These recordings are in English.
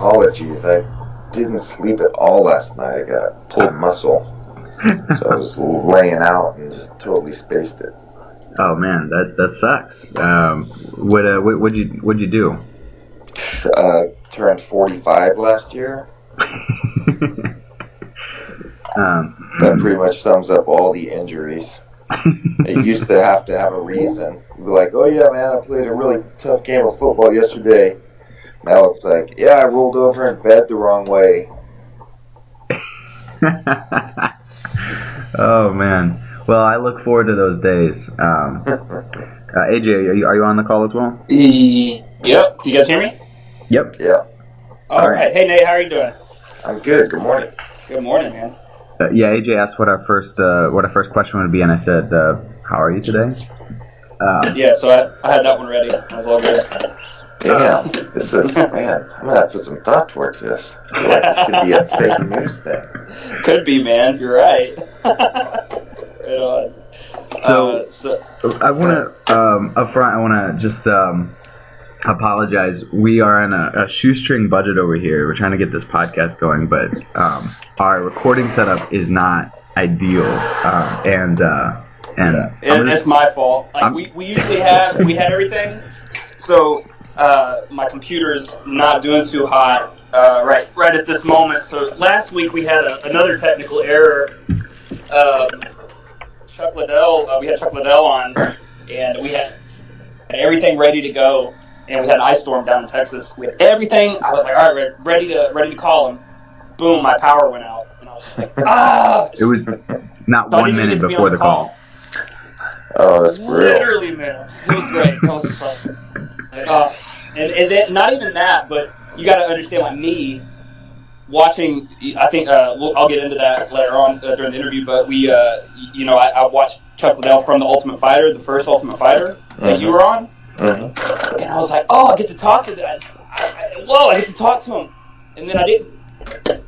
apologies. I didn't sleep at all last night. I got pulled muscle. So I was laying out and just totally spaced it. Oh man, that sucks. What'd you do? Turned 45 last year. That pretty much sums up all the injuries. It used to have a reason. You'd be like, oh yeah, man, I played a really tough game of football yesterday. Now it's like, yeah, I rolled over in bed the wrong way. Oh man. Well, I look forward to those days. AJ, are you on the call as well? Yep. Can you guys hear me? Yep. Yeah. All right. Hey Nate, how are you doing? I'm good. Good morning. Good morning, man. Yeah, AJ asked what our first question would be, and I said, "How are you today?" Yeah, so I had that one ready. That was all good. Damn, this is, man, I'm going to have to put some thought towards this. I feel like this could be a fake news thing. Could be, man. You're right. Right on. So I want to, up front, I want to just apologize. We are on a shoestring budget over here. We're trying to get this podcast going, but our recording setup is not ideal. It's my fault. Like we usually had everything. So my computer's not doing too hot right at this moment. So last week we had another technical error. Chuck Liddell, we had Chuck Liddell on, and we had everything ready to go. And we had an ice storm down in Texas. We had everything. I was like, all right, ready to call him. Boom, my power went out, and I was just like, ah! It was not 1 minute before the call. Oh, that's brutal. Literally, man. It was great. That was fun. And then, not even that, but you got to understand, like me, watching. I think I'll get into that later on during the interview. But I watched Chuck Liddell from the Ultimate Fighter, the first Ultimate Fighter that you were on. And I was like, oh, I get to talk to that. I get to talk to him. And then I didn't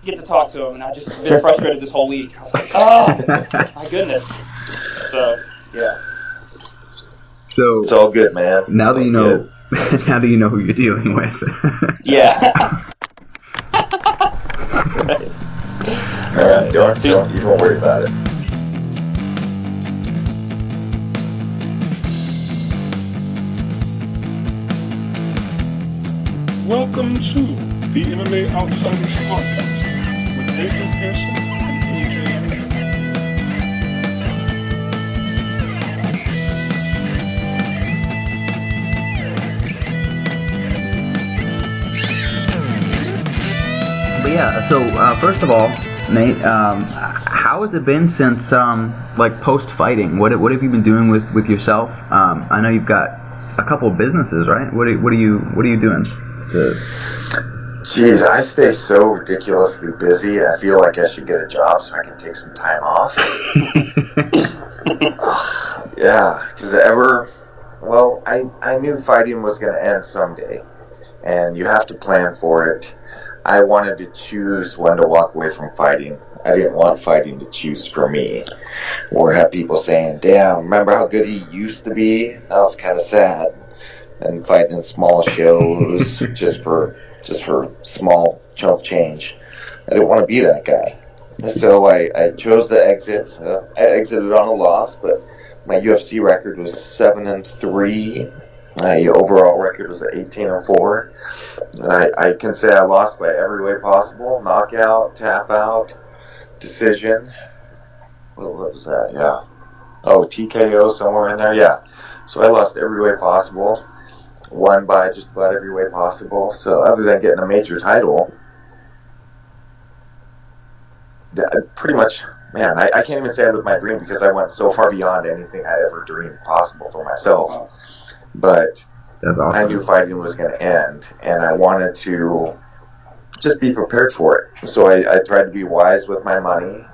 get to talk to him, and I've just been frustrated this whole week. I was like, oh, my goodness. So, yeah. So it's all good, man. Now that you know, now that you know who you're dealing with. Yeah. All right, don't worry about it. Welcome to the MMA Outsiders Podcast with Adrian Pearson and AJ. But yeah, so first of all, Nate, how has it been since post fighting? What have you been doing with yourself? I know you've got a couple of businesses, right? What are you doing? Jeez, I stay so ridiculously busy. I feel like I should get a job so I can take some time off. Yeah, because I knew fighting was going to end someday, and you have to plan for it. I wanted to choose when to walk away from fighting. I didn't want fighting to choose for me, or have people saying, "Damn, remember how good he used to be? Now it's kind of sad." And fighting in small shows just for small chump change. I didn't want to be that guy. So I chose to exit. I exited on a loss, but my UFC record was 7-3. My overall record was 18-4. And I can say I lost by every way possible: knockout, tap out, decision. What was that? Yeah. Oh, TKO somewhere in there. Yeah. So I lost every way possible. Won by just about every way possible. So other than getting a major title, pretty much, man, I can't even say I lived my dream because I went so far beyond anything I ever dreamed possible for myself. But that's awesome. I knew fighting was going to end, and I wanted to just be prepared for it. So I tried to be wise with my money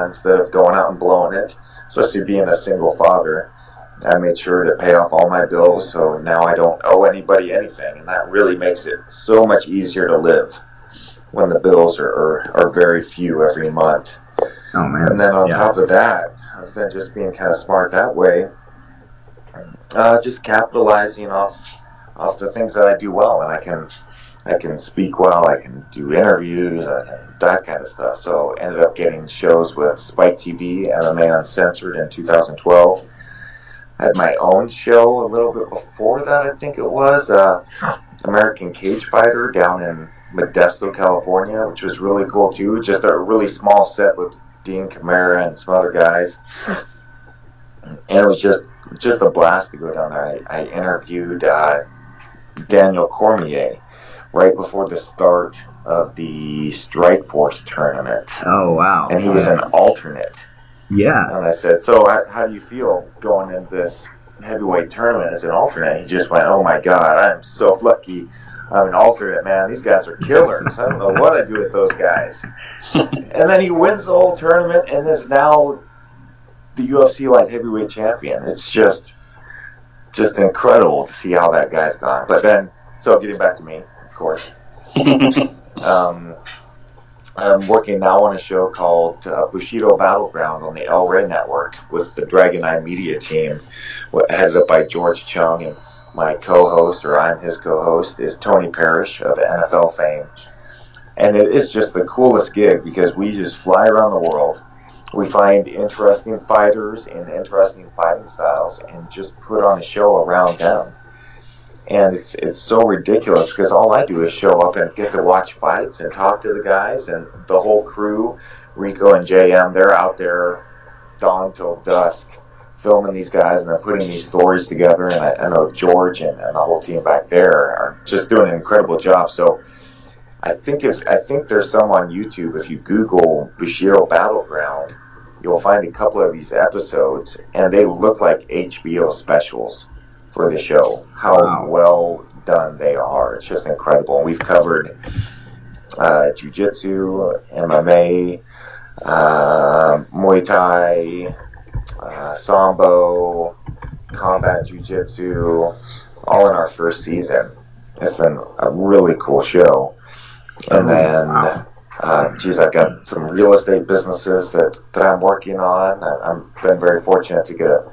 instead of going out and blowing it, especially being a single father. I made sure to pay off all my bills, so now I don't owe anybody anything, and that really makes it so much easier to live when the bills are very few every month. Oh man! And then on top of that, other than just being kind of smart that way, just capitalizing off the things that I do well, and I can I can speak well, I can do interviews, that kind of stuff. So ended up getting shows with Spike TV, MMA Uncensored in 2012. I had my own show a little bit before that, I think it was, American Cage Fighter down in Modesto, California, which was really cool too. Just a really small set with Dean Camara and some other guys. And it was just a blast to go down there. I interviewed Daniel Cormier right before the start of the Strikeforce tournament. Oh, wow. And he was an alternate. Yeah. And I said, so how do you feel going into this heavyweight tournament as an alternate? He just went, oh my God, I'm so lucky I'm an alternate, man. These guys are killers. I don't know what I do with those guys. And then he wins the whole tournament and is now the UFC light heavyweight champion. It's just incredible to see how that guy's gone. But then, so getting back to me, of course. I'm working now on a show called Bushido Battleground on the El Rey Network with the Dragon Eye Media team, headed up by George Chung, and my co-host, or I'm his co-host, is Tony Parrish of NFL fame. And it is just the coolest gig because we just fly around the world. We find interesting fighters and interesting fighting styles and just put on a show around them. And it's so ridiculous because all I do is show up and get to watch fights and talk to the guys, and the whole crew, Rico and JM, they're out there dawn till dusk filming these guys and then putting these stories together. And I know George and the whole team back there are just doing an incredible job. So I think there's some on YouTube. If you Google Bushido Battleground, you'll find a couple of these episodes, and they look like HBO specials for the show. How well done they are. It's just incredible. And we've covered jiu-jitsu, MMA, Muay Thai, Sambo, combat jiu-jitsu, all in our first season. It's been a really cool show. And then, I've got some real estate businesses that I'm working on. I've been very fortunate to get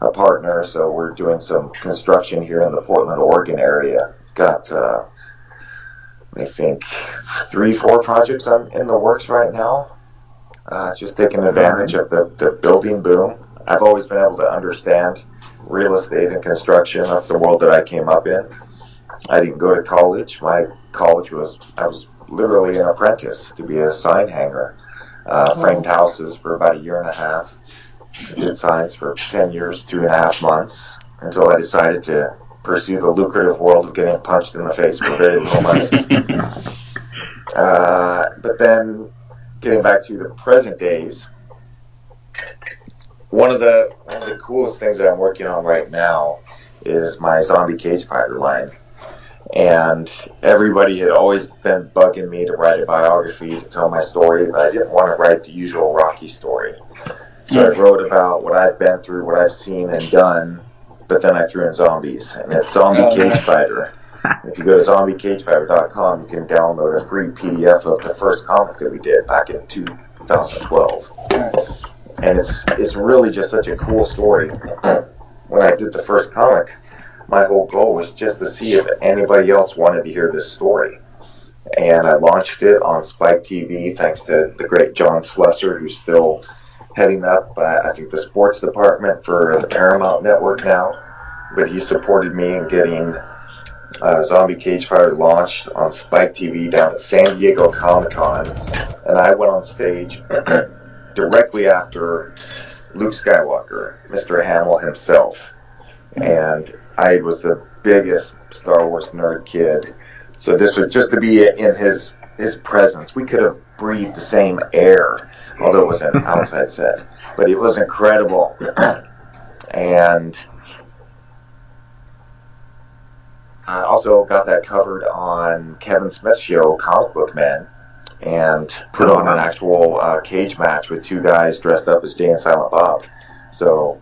a partner, so we're doing some construction here in the Portland, Oregon area. Got, I think, 3-4 projects in the works right now. Just taking advantage of the building boom. I've always been able to understand real estate and construction. That's the world that I came up in. I didn't go to college. My college I was literally an apprentice to be a sign hanger. Framed houses for about a year and a half. Did signs for 10 years, 2.5 months, until I decided to pursue the lucrative world of getting punched in the face for very little money. But then, getting back to the present days, one of the coolest things that I'm working on right now is my Zombie Cage Fighter line. And everybody had always been bugging me to write a biography to tell my story, but I didn't want to write the usual Rocky story. So I wrote about what I've been through, what I've seen and done, but then I threw in zombies. And it's Zombie Cage Fighter. If you go to zombiecagefighter.com, you can download a free PDF of the first comic that we did back in 2012. And it's really just such a cool story. When I did the first comic, my whole goal was just to see if anybody else wanted to hear this story. And I launched it on Spike TV, thanks to the great John Slusser, who's still heading up, I think, the sports department for the Paramount Network now. But he supported me in getting Zombie Cage Fighter launched on Spike TV down at San Diego Comic-Con. And I went on stage directly after Luke Skywalker, Mr. Hamill himself. And I was the biggest Star Wars nerd kid. So this was just to be in his presence. We could have breathed the same air, although it was an outside set. But it was incredible. And I also got that covered on Kevin Smith's show, Comic Book Man, and put on an actual cage match with two guys dressed up as Jay and Silent Bob. So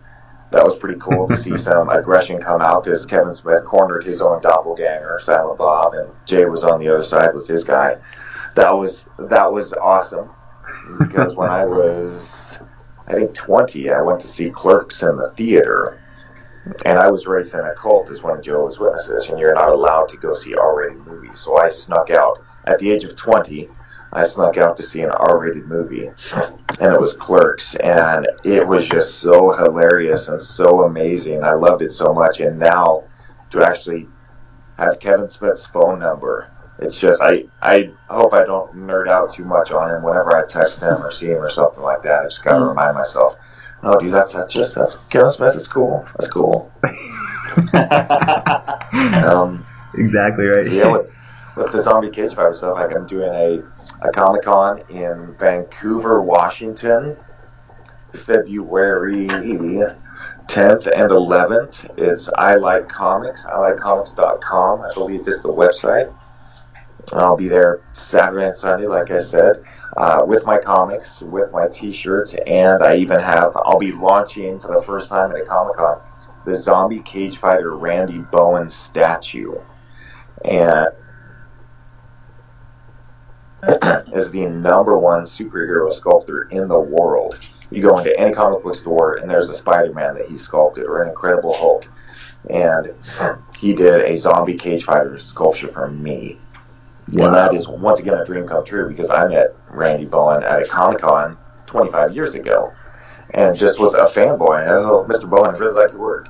that was pretty cool to see some aggression come out because Kevin Smith cornered his own doppelganger, Silent Bob, and Jay was on the other side with his guy. That was awesome because when I was, I think, 20, I went to see Clerks in the theater, And I was raised in a cult as one of Jehovah's Witnesses, and you're not allowed to go see R-rated movies. So I snuck out. At the age of 20, I snuck out to see an R-rated movie, and it was Clerks, and it was just so hilarious and so amazing. I loved it so much, and now to actually have Kevin Smith's phone number, it's just, I hope I don't nerd out too much on him whenever I text him or see him or something like that. I just got to remind myself, no, dude, that's Kevin Smith. It's cool. That's cool. Exactly right. Yeah, with the zombie cage fighter stuff, like I'm doing a Comic-Con in Vancouver, Washington, February 10th and 11th. It's I Like Comics, iLikeComics.com, I believe is the website. I'll be there Saturday and Sunday, like I said, with my comics, with my t-shirts, and I'll be launching for the first time at a Comic-Con the zombie cage fighter Randy Bowen statue. And is the #1 superhero sculptor in the world. You go into any comic book store and there's a Spider-Man that he sculpted, or an Incredible Hulk, and he did a zombie cage fighter sculpture for me. Wow. And that is once again a dream come true, because I met Randy Bowen at a Comic-Con 25 years ago and just was a fanboy. Oh, Mr. Bowen, I really like your work.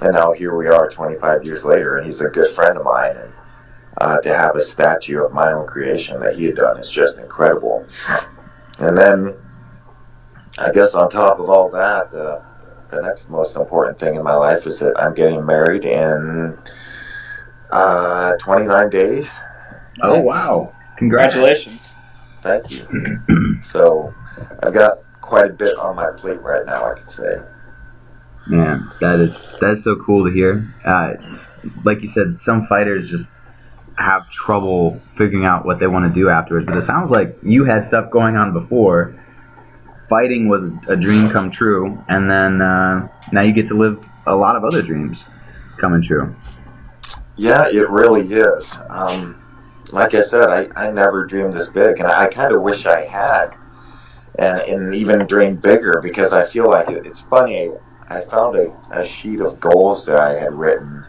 And now here we are 25 years later, and he's a good friend of mine, and to have a statue of my own creation that he had done is just incredible. And then, I guess on top of all that, the next most important thing in my life is that I'm getting married in 29 days. Oh, wow. Congratulations. Thank you. So, I've got quite a bit on my plate right now, I could say. Man, that is so cool to hear. Like you said, some fighters just have trouble figuring out what they want to do afterwards, but it sounds like you had stuff going on before. Fighting was a dream come true, and then now you get to live a lot of other dreams coming true. Yeah, it really is. Like I said, I never dreamed this big, and I kind of wish I had, and even dreamed bigger, because I feel like it's funny. I found a sheet of goals that I had written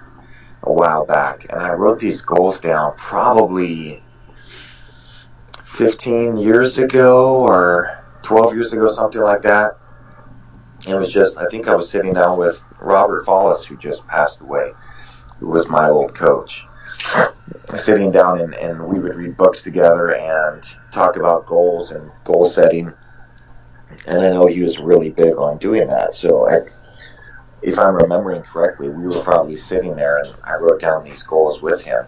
a while back, and I wrote these goals down probably 15 years ago or 12 years ago, something like that. It was just, I think I was sitting down with Robert Follis, who just passed away, who was my old coach, sitting down, and we would read books together and talk about goals and goal setting. And I know he was really big on doing that. So if I'm remembering correctly, we were probably sitting there, and I wrote down these goals with him.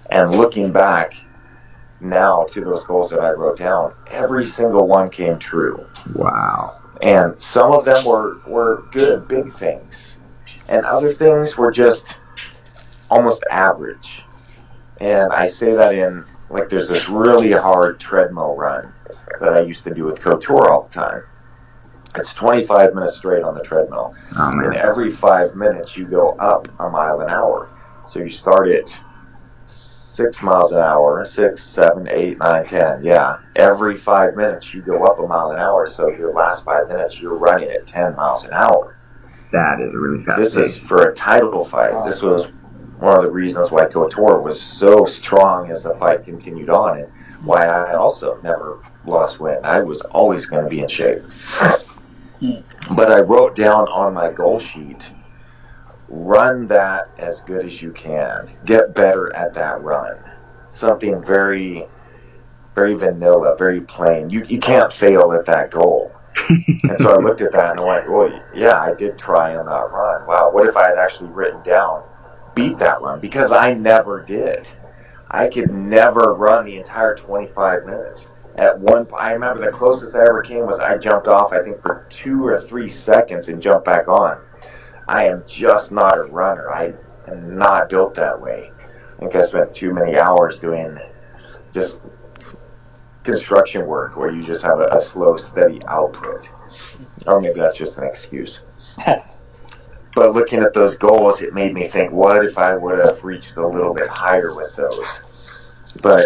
And looking back now to those goals that I wrote down, every single one came true. Wow. And some of them were good, big things. And other things were just almost average. And I say that in, like, there's this really hard treadmill run that I used to do with Couture all the time. It's 25 minutes straight on the treadmill. Oh, man. And every 5 minutes you go up a mile an hour. So you start at 6 miles an hour, 6, 7, 8, 9, 10. Yeah. Every 5 minutes you go up a mile an hour. So your last 5 minutes you're running at 10 miles an hour. That is really fast. This is for a title fight. Wow. This was one of the reasons why Couture was so strong as the fight continued on, and why I also never lost weight. I was always going to be in shape. But I wrote down on my goal sheet, run that as good as you can. Get better at that run. Something very, very vanilla, very plain. You can't fail at that goal. And so I looked at that and I went, well, yeah, I did try on that run. Wow, what if I had actually written down, beat that run? Because I never did. I could never run the entire 25 minutes. I remember the closest I ever came was I jumped off, I think, for 2 or 3 seconds and jumped back on. I am just not a runner. I am not built that way. I think I spent too many hours doing just construction work where you just have a slow, steady output. Or maybe that's just an excuse. But looking at those goals, it made me think, what if I would have reached a little bit higher with those? But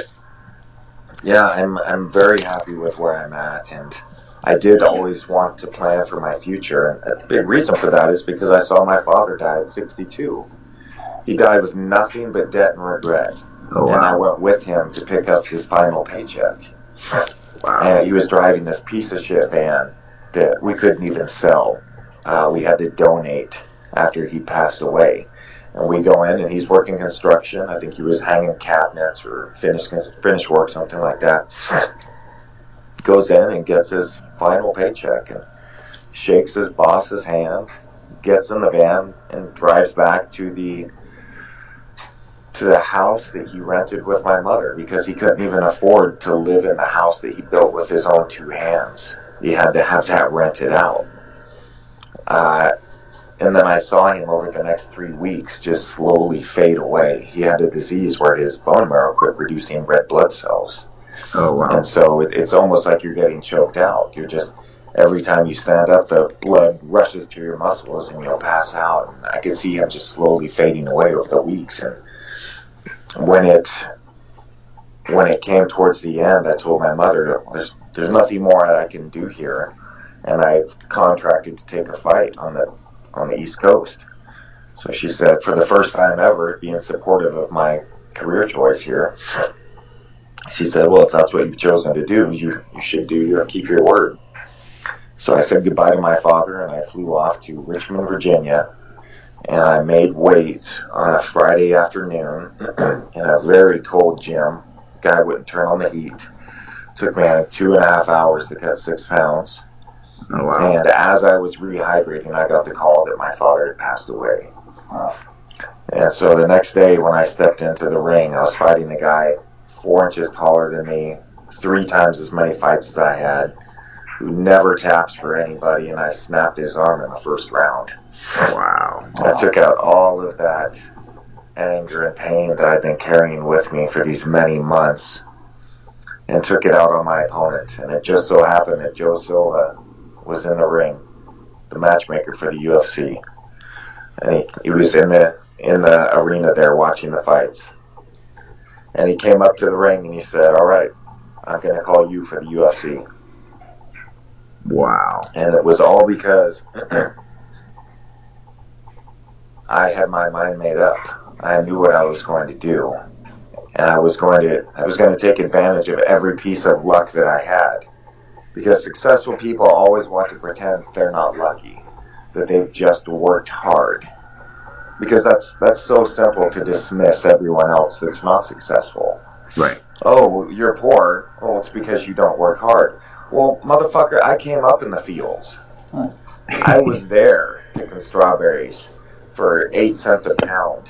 yeah, I'm very happy with where I'm at, and I did always want to plan for my future. And a big reason for that is because I saw my father die at 62. He died with nothing but debt and regret. Oh, wow. And I went with him to pick up his final paycheck. Wow. And he was driving this piece of shit van that we couldn't even sell. We had to donate after he passed away. And we go in, and he's working construction. I think he was hanging cabinets or finish work, something like that. Goes in and gets his final paycheck and shakes his boss's hand, gets in the van, and drives back to the house that he rented with my mother, because he couldn't even afford to live in the house that he built with his own two hands. He had to have that rented out. And then I saw him over the next 3 weeks just slowly fade away. He had a disease where his bone marrow quit producing red blood cells. Oh, wow. And so it's almost like you're getting choked out. You're just, every time you stand up, the blood rushes to your muscles and you'll pass out. And I could see him just slowly fading away over the weeks. And when it came towards the end, I told my mother, there's nothing more I can do here. And I've contracted to take a fight on the East Coast. So she said, for the first time ever, being supportive of my career choice here, she said, well, if that's what you've chosen to do, you should keep your word. So I said goodbye to my father, and I flew off to Richmond, Virginia, and I made weight on a Friday afternoon in a very cold gym. The guy wouldn't turn on the heat. Took me 2.5 hours to cut 6 pounds. Oh, wow. And as I was rehydrating, I got the call that my father had passed away. And so the next day when I stepped into the ring, I was fighting a guy 4 inches taller than me, 3 times as many fights as I had, who never taps for anybody, and I snapped his arm in the first round. Wow. I took out all of that anger and pain that I'd been carrying with me for these many months and took it out on my opponent. And it just so happened that Joe Silva was in the ring, the matchmaker for the UFC. And he was in the arena there watching the fights. And he came up to the ring and he said, all right, I'm going to call you for the UFC. Wow. And it was all because I had my mind made up. I knew what I was going to do. And I was going to take advantage of every piece of luck that I had. Because successful people always want to pretend they're not lucky, that they've just worked hard. Because that's so simple to dismiss everyone else that's not successful. Right. Oh, you're poor. Oh, it's because you don't work hard. Well, motherfucker, I came up in the fields. I was there picking strawberries for 8 cents a pound.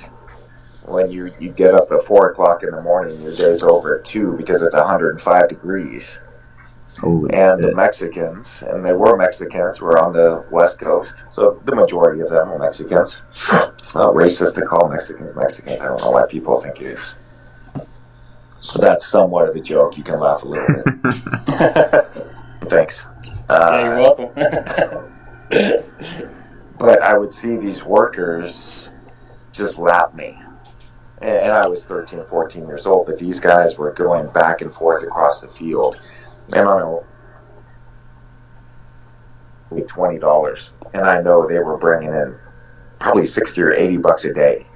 When you get up at 4 o'clock in the morning, your day's over at 2 because it's 105 degrees. Holy and shit. the Mexicans, and they were Mexicans, were on the West Coast, so the majority of them were Mexicans. It's not racist to call Mexicans Mexicans. I don't know why people think it is. So that's somewhat of a joke. You can laugh a little bit. Thanks. Yeah, you're welcome. But I would see these workers just lap me. And I was 13, 14 years old, but these guys were going back and forth across the field. And on $20, and I know they were bringing in probably 60 or 80 bucks a day.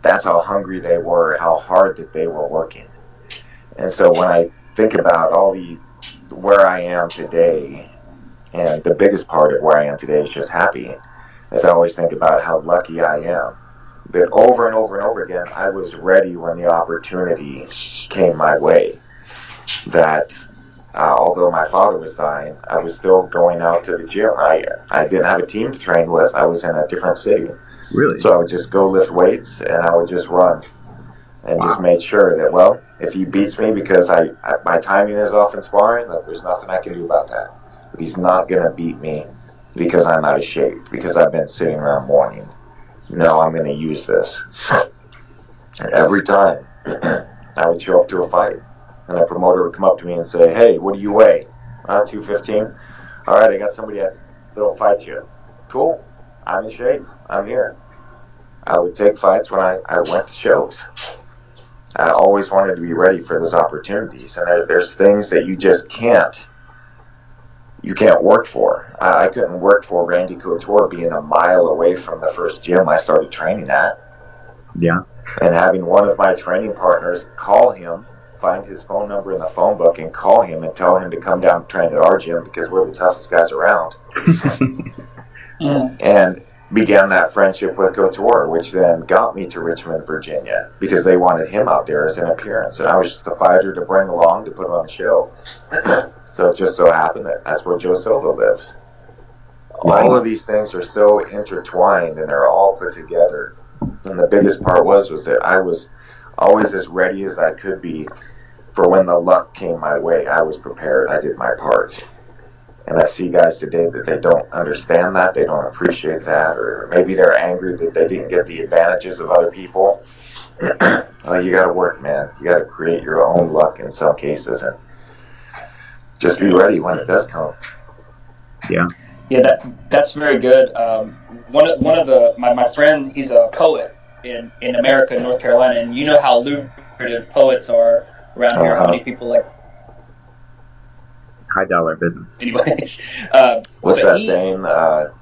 That's how hungry they were, how hard that they were working. And so when I think about where I am today, and the biggest part of where I am today is just happy, as I always think about how lucky I am. But over and over and over again, I was ready when the opportunity came my way. That although my father was dying, I was still going out to the gym. I didn't have a team to train with. I was in a different city. Really? So I would just go lift weights, and I would just run. And just made sure that, well, if he beats me because my timing is off in sparring, there's nothing I can do about that. But he's not going to beat me because I'm out of shape, because I've been sitting around mourning. No, I'm going to use this. And every time I would show up to a fight, and the promoter would come up to me and say, hey, what do you weigh? 215? All right, I got somebody that'll fight you. Cool. I'm in shape. I'm here. I would take fights when I went to shows. I always wanted to be ready for those opportunities. And there's things that you just can't you can't work for. I couldn't work for Randy Couture being a mile away from the first gym I started training at. Yeah. And having one of my training partners call him, find his phone number in the phone book and call him and tell him to come down and train at our gym because we're the toughest guys around. And began that friendship with Couture, which then got me to Richmond, Virginia, because they wanted him out there as an appearance. And I was just a fighter to bring along to put on a show. So it just so happened that that's where Joe Silva lives. All of these things are so intertwined and they're all put together. And the biggest part was that I was always as ready as I could be for when the luck came my way. I was prepared. I did my part. And I see guys today that they don't understand that, they don't appreciate that, or maybe they're angry that they didn't get the advantages of other people. Well, you got to work, man. You got to create your own luck in some cases, and just be ready when it does come. Yeah. Yeah, that's very good. One of my friend, he's a poet in America, North Carolina, and you know how lucrative poets are around here. How many people like high dollar business. Anyways, what's that saying?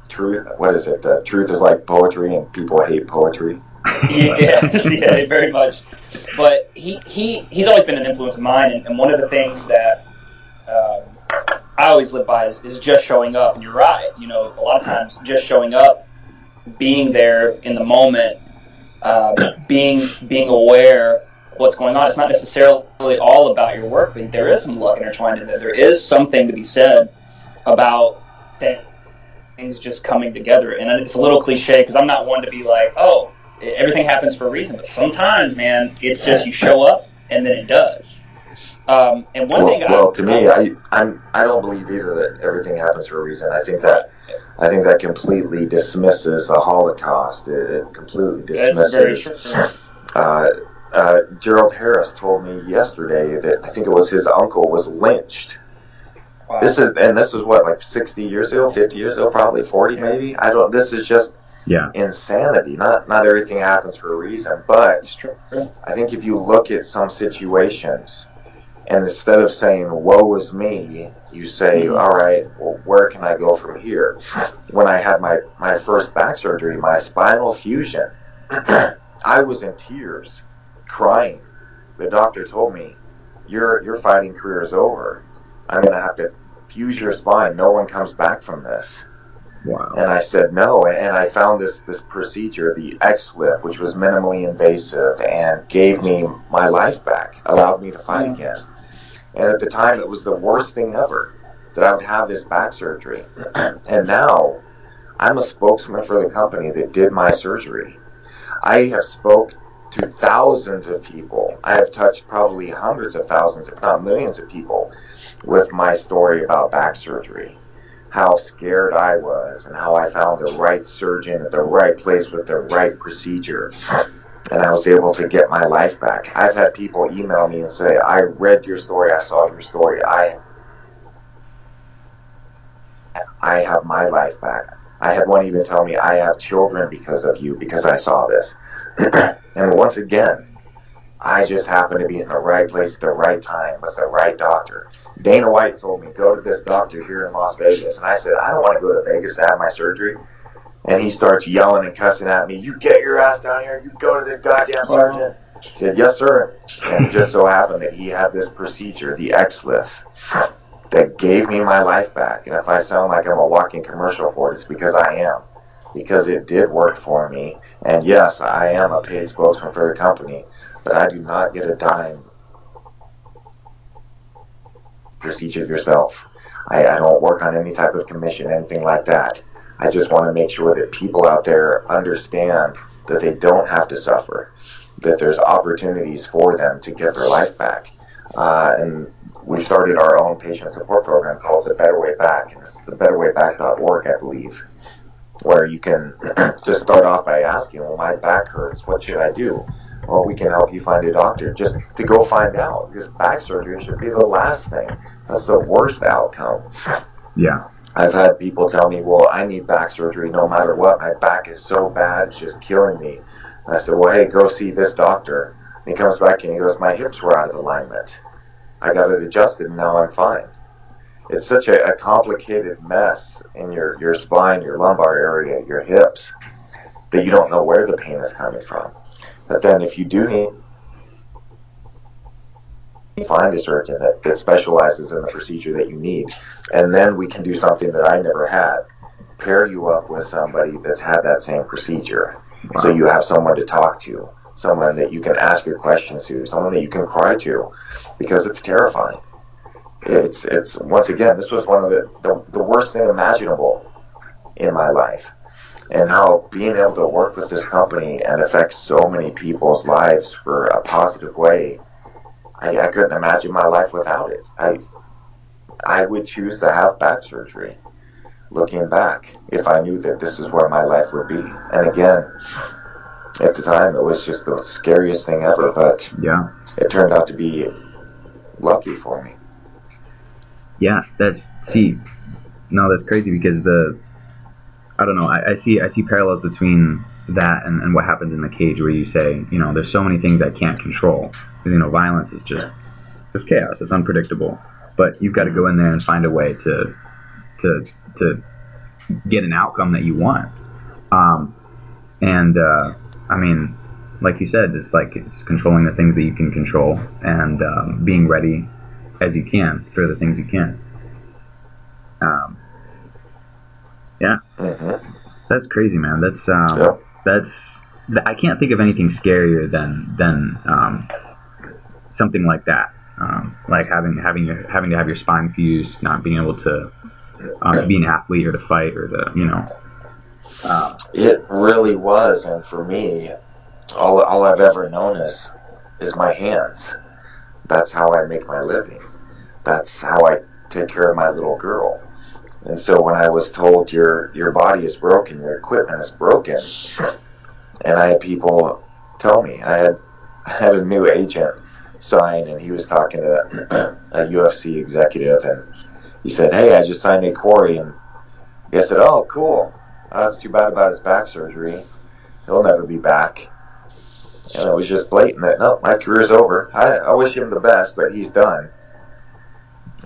Truth. What is it? Truth is like poetry, and people hate poetry. Yes, yeah, very much. But he's always been an influence of mine, and one of the things that I always live by is just showing up. And you're right. You know, a lot of times just showing up, being there in the moment, being aware what's going on. It's not necessarily all about your work, but there is some luck intertwined in there. There is something to be said about things just coming together. And it's a little cliche because I'm not one to be like, oh, everything happens for a reason. But sometimes, man, it's just you show up and then it does. And one thing to me, I don't believe either that everything happens for a reason. I think that completely dismisses the Holocaust. It completely dismisses. Gerald Harris told me yesterday that I think it was his uncle was lynched. Wow. This was what, like 60 years ago, 50 years ago, probably 40 maybe. This is just insanity. Not everything happens for a reason, but I think if you look at some situations and instead of saying woe is me, you say, all right, well, where can I go from here? When I had my first back surgery, my spinal fusion, I was in tears, crying. The doctor told me, your fighting career is over. I'm going to have to fuse your spine. No one comes back from this. Wow. And I said no, and I found this procedure, the X-Lift, which was minimally invasive and gave me my life back, allowed me to fight again. And at the time, it was the worst thing ever that I would have this back surgery. And now, I'm a spokesman for the company that did my surgery. I have spoke to thousands of people. I have touched probably hundreds of thousands, if not millions of people with my story about back surgery. How scared I was and how I found the right surgeon at the right place with the right procedure. And I was able to get my life back. I've had people email me and say, I read your story, I saw your story, I have my life back. I had one even tell me, I have children because of you, because I saw this. And once again, I just happened to be in the right place at the right time with the right doctor. Dana White told me, go to this doctor here in Las Vegas. And I said, I don't want to go to Vegas to have my surgery. And he starts yelling and cussing at me. You get your ass down here. You go to this goddamn surgeon. I said, yes, sir. And it just so happened that he had this procedure, the X-Lift, that gave me my life back. And if I sound like I'm a walking commercial for it, it's because I am. Because it did work for me. And yes, I am a paid spokesman for the company. But I do not get a dime procedures yourself. I don't work on any type of commission, anything like that. I just want to make sure that people out there understand that they don't have to suffer, that there's opportunities for them to get their life back. And we've started our own patient support program called The Better Way Back. And it's thebetterwayback.org, I believe, where you can just start off by asking, well, my back hurts, what should I do? Well, we can help you find a doctor just to go find out, because back surgery should be the last thing. That's the worst outcome. Yeah. I've had people tell me, well, I need back surgery no matter what. My back is so bad, it's just killing me. And I said, well, hey, go see this doctor. And he comes back and he goes, my hips were out of alignment. I got it adjusted and now I'm fine. it's such a complicated mess in your spine, your lumbar area, your hips, that you don't know where the pain is coming from. But then if you do need to find a surgeon that specializes in the procedure that you need, and then we can do something that I never had, pair you up with somebody that's had that same procedure. Wow. So you have someone to talk to, someone that you can ask your questions to, someone that you can cry to, because it's terrifying. It's once again, this was one of the worst thing imaginable in my life. And how being able to work with this company and affect so many people's lives for a positive way, I couldn't imagine my life without it. I would choose to have back surgery, looking back, if I knew that this is where my life would be. And again, at the time, it was just the scariest thing ever, but yeah, it turned out to be lucky for me. Yeah, that's crazy, because I don't know, I see parallels between that and what happens in the cage, where you say, there's so many things I can't control, because violence is just, it's chaos, it's unpredictable, but you've got to go in there and find a way to get an outcome that you want. I mean, like you said, it's controlling the things that you can control, and being ready as you can for the things you can. Yeah, That's crazy, man. That's I can't think of anything scarier than something like that. Like having to have your spine fused, not being able to be an athlete or to fight or to It really was, and for me, all I've ever known is my hands. That's how I make my living. That's how I take care of my little girl. And so when I was told your body is broken, your equipment is broken, and I had people tell me, I had a new agent sign, and he was talking to a UFC executive, and he said, "Hey, I just signed Nate Quarry," and I said, "Oh, cool. That's too bad about his back surgery. He'll never be back." And it was just blatant that, no, my career's over. I wish him the best, but he's done.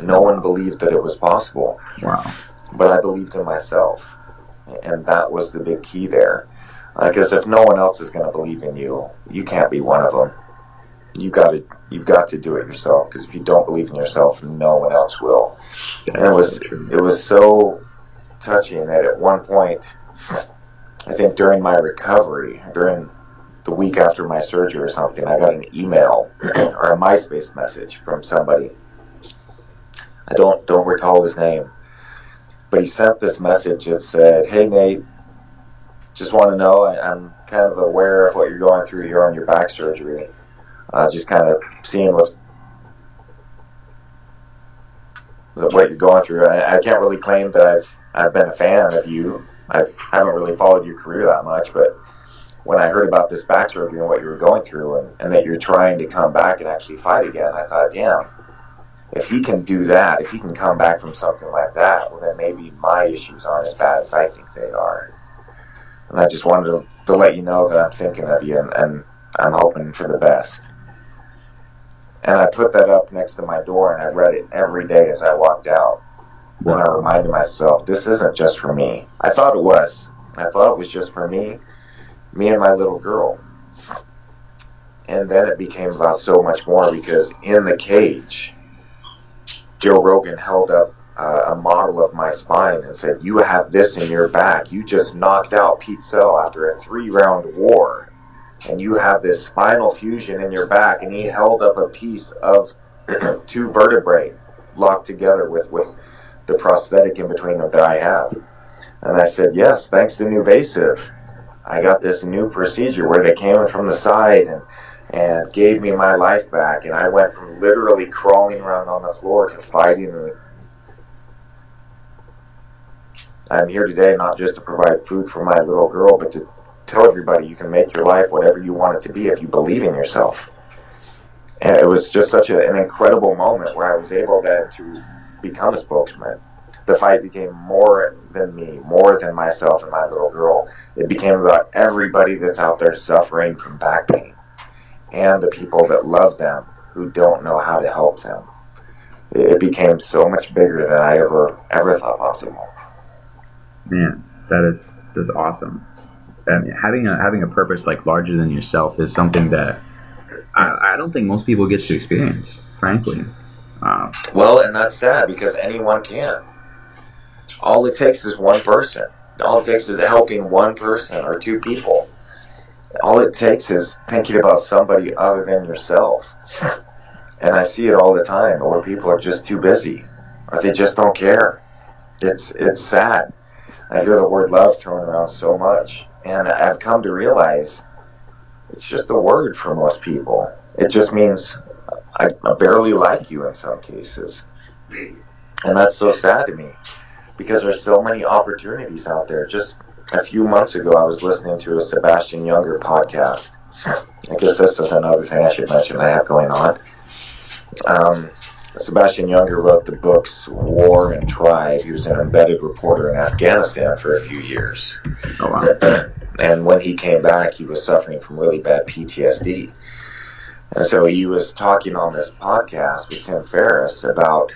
No one believed that it was possible. Wow. But I believed in myself. And that was the big key there. Because if no one else is going to believe in you, you can't be one of them. You've got to do it yourself. Because if you don't believe in yourself, no one else will. And it was so touching that at one point, I think during my recovery, during the week after my surgery or something, I got an email or a MySpace message from somebody. I don't recall his name, but he sent this message that said, "Hey Nate, just want to know, I'm kind of aware of what you're going through here on your back surgery. Just kind of seeing what you're going through. I can't really claim that I've been a fan of you. I haven't really followed your career that much, but when I heard about this back surgery and what you were going through, and that you're trying to come back and actually fight again, I thought, damn, if he can do that, if he can come back from something like that, well, then maybe my issues aren't as bad as I think they are." And I just wanted to let you know that I'm thinking of you, and I'm hoping for the best. And I put that up next to my door, and I read it every day as I walked out. Wow. And I reminded myself, this isn't just for me. I thought it was. I thought it was just for me and my little girl. And then it became about so much more, because in the cage, Joe Rogan held up a model of my spine and said, "You have this in your back. You just knocked out Pete Sell after a 3-round war. And you have this spinal fusion in your back." And he held up a piece of 2 vertebrae locked together with the prosthetic in between them that I have. And I said, "Yes, thanks to NuVasive, I got this new procedure where they came in from the side and gave me my life back. And I went from literally crawling around on the floor to fighting. I'm here today not just to provide food for my little girl, but to tell everybody you can make your life whatever you want it to be if you believe in yourself." And it was just such an incredible moment where I was able then to become a spokesman. The fight became more than me, more than myself and my little girl. It became about everybody that's out there suffering from back pain, and the people that love them who don't know how to help them. it became so much bigger than I ever thought possible. Man, that's awesome. And having a purpose like larger than yourself is something that I don't think most people get to experience, frankly. Well, and that's sad because anyone can. All it takes is one person. All it takes is helping one person or two people. All it takes is thinking about somebody other than yourself. And I see it all the time where people are just too busy or they just don't care. It's sad. I hear the word love thrown around so much, and I've come to realize it's just a word for most people. It just means I barely like you in some cases. And that's so sad to me because there's so many opportunities out there. Just a few months ago, I was listening to a Sebastian Junger podcast. I guess this is another thing I should mention I have going on. Sebastian Junger wrote the books War and Tribe. He was an embedded reporter in Afghanistan for a few years. Oh, wow. And when he came back, he was suffering from really bad PTSD. And so he was talking on this podcast with Tim Ferriss about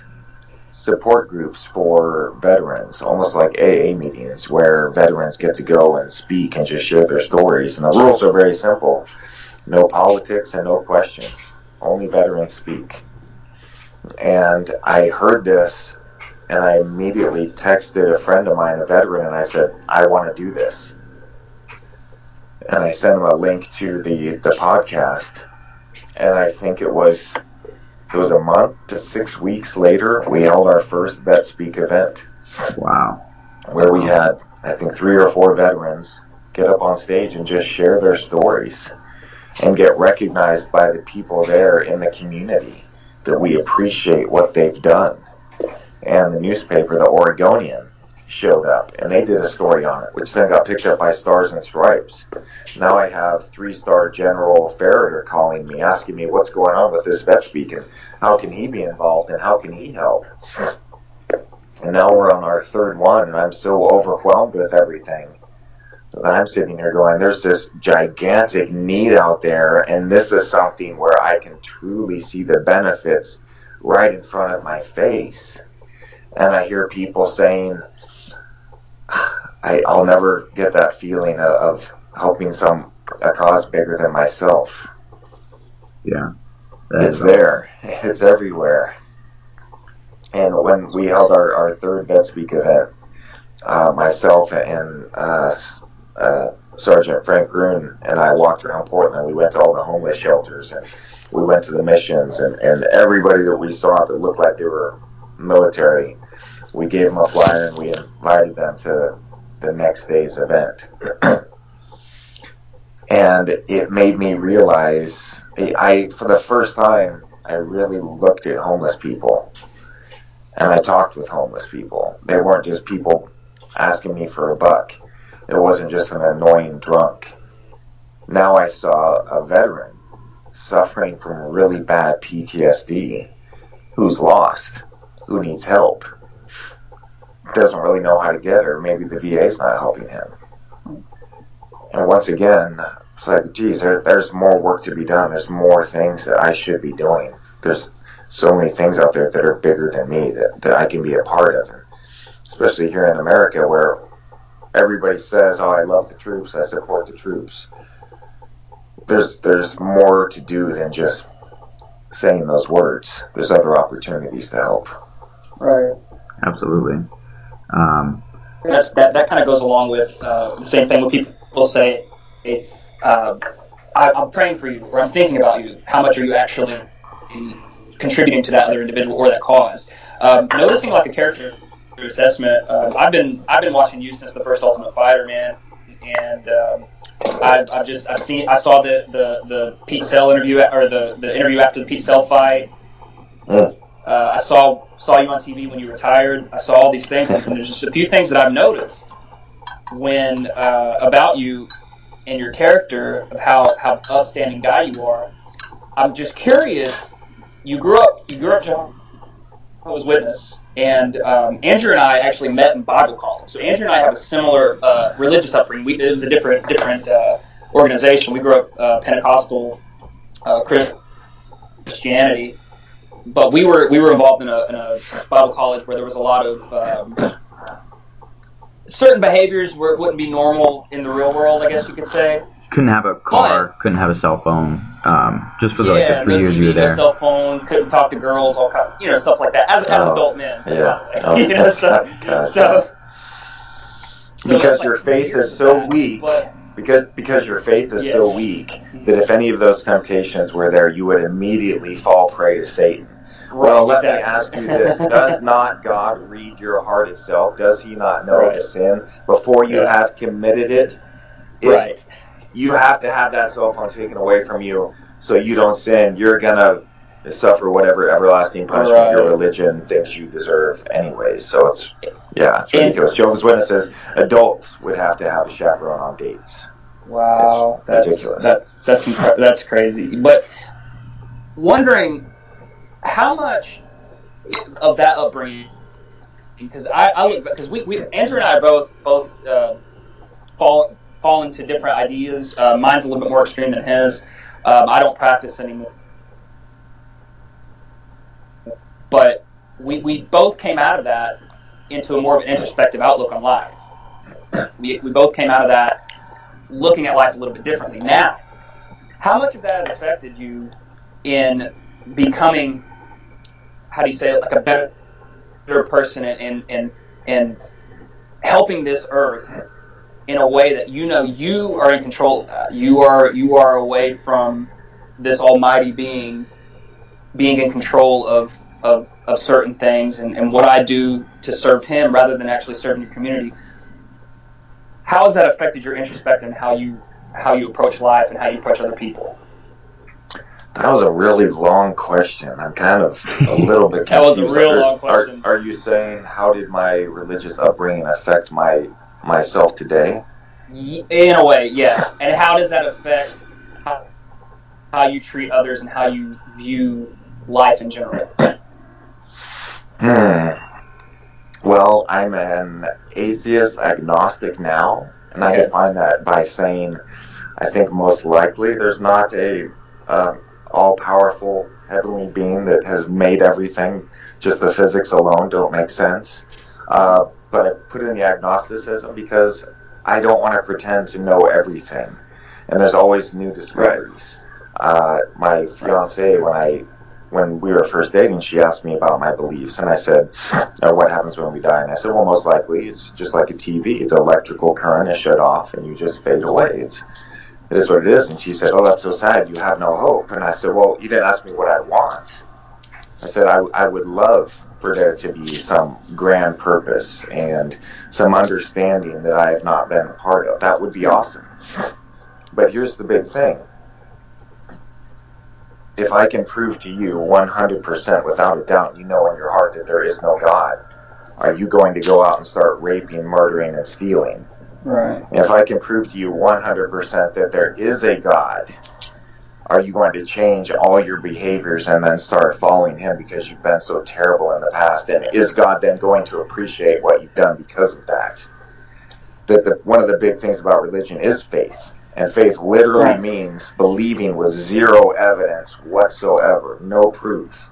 support groups for veterans, almost like AA meetings where veterans get to go and speak and just share their stories. And the rules are very simple. No politics and no questions. Only veterans speak. And I heard this, and I immediately texted a friend of mine, a veteran, and I said, I want to do this. And I sent him a link to the podcast. And I think it was a month to 6 weeks later, we held our first Vet Speak event. Wow. Where we had, I think, 3 or 4 veterans get up on stage and just share their stories and get recognized by the people there in the community that we appreciate what they've done. And the newspaper, the Oregonian, showed up, and they did a story on it, which then got picked up by Stars and Stripes. Now I have 3-star General Farrader calling me, asking me what's going on with this Vet Speak, and how can he be involved, and how can he help? And now we're on our 3rd one, and I'm so overwhelmed with everything. I'm sitting here going, there's this gigantic need out there, and this is something where I can truly see the benefits right in front of my face. And I hear people saying, I'll never get that feeling of helping a cause bigger than myself. Yeah. It's there. It's everywhere. And when we held our 3rd Vet Speak event, myself and Sergeant Frank Grun and I walked around Portland. We went to all the homeless shelters, and we went to the missions, and everybody that we saw that looked like they were military, we gave them a flyer and we invited them to the next day's event. And it made me realize, for the first time, I really looked at homeless people, and I talked with homeless people. They weren't just people asking me for a buck. It wasn't just an annoying drunk. Now I saw a veteran suffering from really bad PTSD, who's lost, who needs help, doesn't really know how to get it, or maybe the VA's not helping him. And once again, it's like, geez, there's more work to be done. There's more things that I should be doing. There's so many things out there that are bigger than me that I can be a part of. Especially here in America, where everybody says, oh, I love the troops, I support the troops. There's more to do than just saying those words. There's other opportunities to help. Right. Absolutely. That kind of goes along with the same thing when people say, I'm praying for you, or I'm thinking about you. How much are you actually contributing to that other individual or that cause? Noticing like a character assessment. I've been watching you since the first Ultimate Fighter, man, and I saw the Pete Sell interview, or the interview after the Pete Sell fight. I saw you on TV when you retired. I saw all these things, and there's just a few things that I've noticed when about you and your character of how upstanding guy you are. I'm just curious. You grew up Jehovah's Witness, and Andrew and I actually met in Bible college. So Andrew and I have a similar religious upbringing. It was a different organization. We grew up Pentecostal Christianity, but we were involved in a Bible college where there was a lot of certain behaviors where it wouldn't be normal in the real world, I guess you could say. Couldn't have a car, couldn't have a cell phone, just for the 3 no years TV, you were there. No cell phone, couldn't talk to girls, all kind of, stuff like that. As adult men, because your faith is so weak. Because your faith is so weak that if any of those temptations were there, you would immediately fall prey to Satan. Well, let me ask you this. Does not God read your heart itself? Does he not know the sin before you have committed it? If you have to have that cell phone taken away from you so you don't sin, you're going to suffer whatever everlasting punishment your religion thinks you deserve anyways. So it's ridiculous. Jehovah's Witnesses, adults would have to have a chaperone on dates. Wow. It's ridiculous. That's crazy. But wondering how much of that upbringing, because I look, because we Andrew and I both fall into different ideas. Mine's a little bit more extreme than his. I don't practice anymore, but we both came out of that into a more of an introspective outlook on life. We both came out of that looking at life a little bit differently. Now, how much of that has affected you in becoming, how do you say it, like a better person and helping this earth in a way that you are in control of that. You are away from this almighty being in control of certain things and what I do to serve him rather than actually serving your community. How has that affected your introspection and how you approach life and how you approach other people? That was a really long question. I'm kind of a little bit confused. That was a real long question. Are you saying how did my religious upbringing affect myself today? In a way, yeah. And how does that affect how you treat others and how you view life in general? Well, I'm an atheist agnostic now, and I define that by saying I think most likely there's not a all-powerful heavenly being that has made everything. Just the physics alone don't make sense. But I put in the agnosticism because I don't want to pretend to know everything. And there's always new discoveries. My fiancée, when we were first dating, she asked me about my beliefs, and I said, what happens when we die? And I said, well, most likely it's just like a TV. The electrical current is shut off, and you just fade away. It is what it is. And she said, oh, that's so sad. You have no hope. And I said, well, you didn't ask me what I want. I said, I would love for there to be some grand purpose and some understanding that I have not been a part of. That would be awesome. But here's the big thing. If I can prove to you 100% without a doubt, you know in your heart that there is no God, are you going to go out and start raping, murdering, and stealing? Right. If I can prove to you 100% that there is a God, are you going to change all your behaviors and then start following him because you've been so terrible in the past? And is God then going to appreciate what you've done because of that? One of the big things about religion is faith. And faith literally means believing with zero evidence whatsoever, no proof.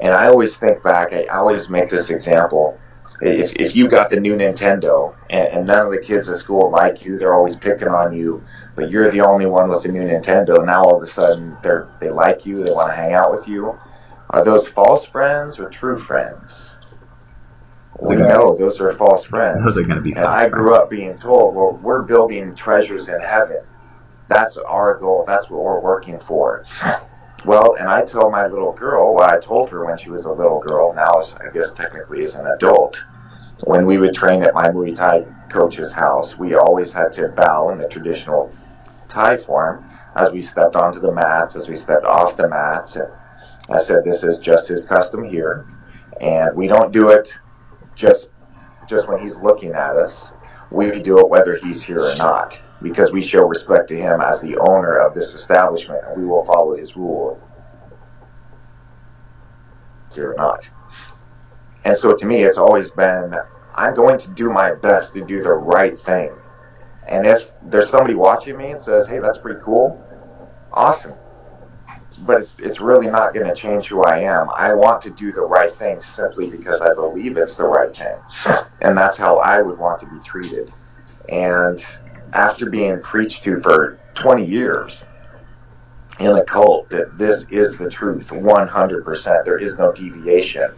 And I always think back, I always make this example. If you got the new Nintendo and none of the kids at school like you, they're always picking on you, but you're the only one with the new Nintendo, now all of a sudden they like you, they want to hang out with you. Are those false friends or true friends? We know those are false friends. Those are going to be false friends. I grew up being told, well, we're building treasures in heaven. That's our goal. That's what we're working for. Well, and I tell my little girl, I told her when she was a little girl, now I guess technically as an adult, when we would train at my Muay Thai coach's house, we always had to bow in the traditional Thai form as we stepped onto the mats, as we stepped off the mats. And I said, this is just his custom here. And we don't do it just when he's looking at us. We do it whether he's here or not, because we show respect to him as the owner of this establishment, and we will follow his rule here or not. And so to me, it's always been, I'm going to do my best to do the right thing. And if there's somebody watching me and says, hey, that's pretty cool, awesome. but it's really not going to change who I am. I want to do the right thing simply because I believe it's the right thing. And that's how I would want to be treated. And after being preached to for 20 years in a cult that this is the truth, 100%, there is no deviation,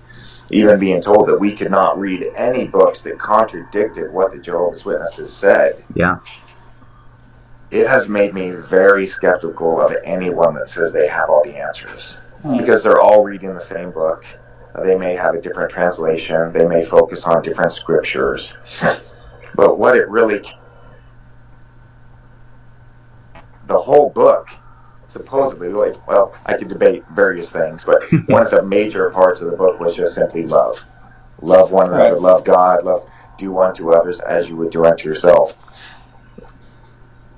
even being told that we could not read any books that contradicted what the Jehovah's Witnesses said. Yeah. It has made me very skeptical of anyone that says they have all the answers. Because they're all reading the same book. They may have a different translation. They may focus on different scriptures. But what it really... The whole book, supposedly, well, I could debate various things, but one of the major parts of the book was just simply love. Love one another, love God, do unto others as you would do unto yourself.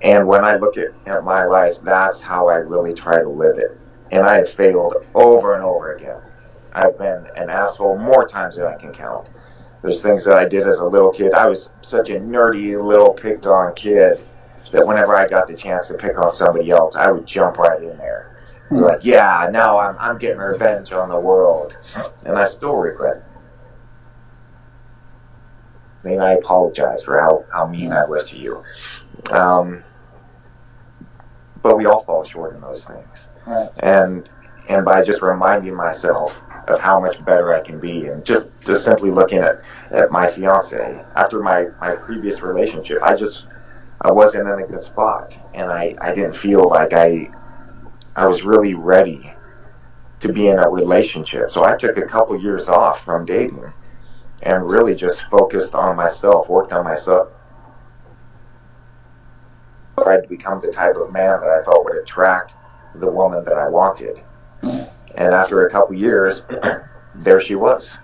And when I look at my life, that's how I really try to live it. And I have failed over and over again. I've been an asshole more times than I can count. There's things that I did as a little kid. I was such a nerdy little picked on kid that whenever I got the chance to pick on somebody else, I would jump right in there. Be like, yeah, now I'm getting revenge on the world. And I still regret it. And I apologize for how mean I was to you. But we all fall short in those things. Right. And by just reminding myself of how much better I can be, and just simply looking at my fiance after my previous relationship, I wasn't in a good spot, and I didn't feel like I was really ready to be in a relationship. So I took a couple years off from dating and really just focused on myself, worked on myself. Tried to become the type of man that I felt would attract the woman that I wanted. And after a couple years, there she was.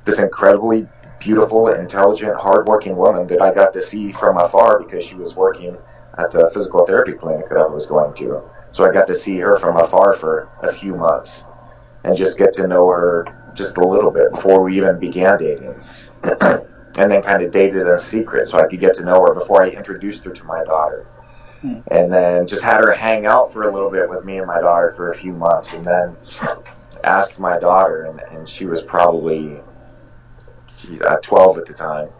This incredibly beautiful, intelligent, hardworking woman that I got to see from afar because she was working at the physical therapy clinic that I was going to. So I got to see her from afar for a few months and just get to know her just a little bit before we even began dating. And then kind of dated in secret so I could get to know her before I introduced her to my daughter. And then just had her hang out for a little bit with me and my daughter for a few months, and then asked my daughter, and she was probably 12 at the time,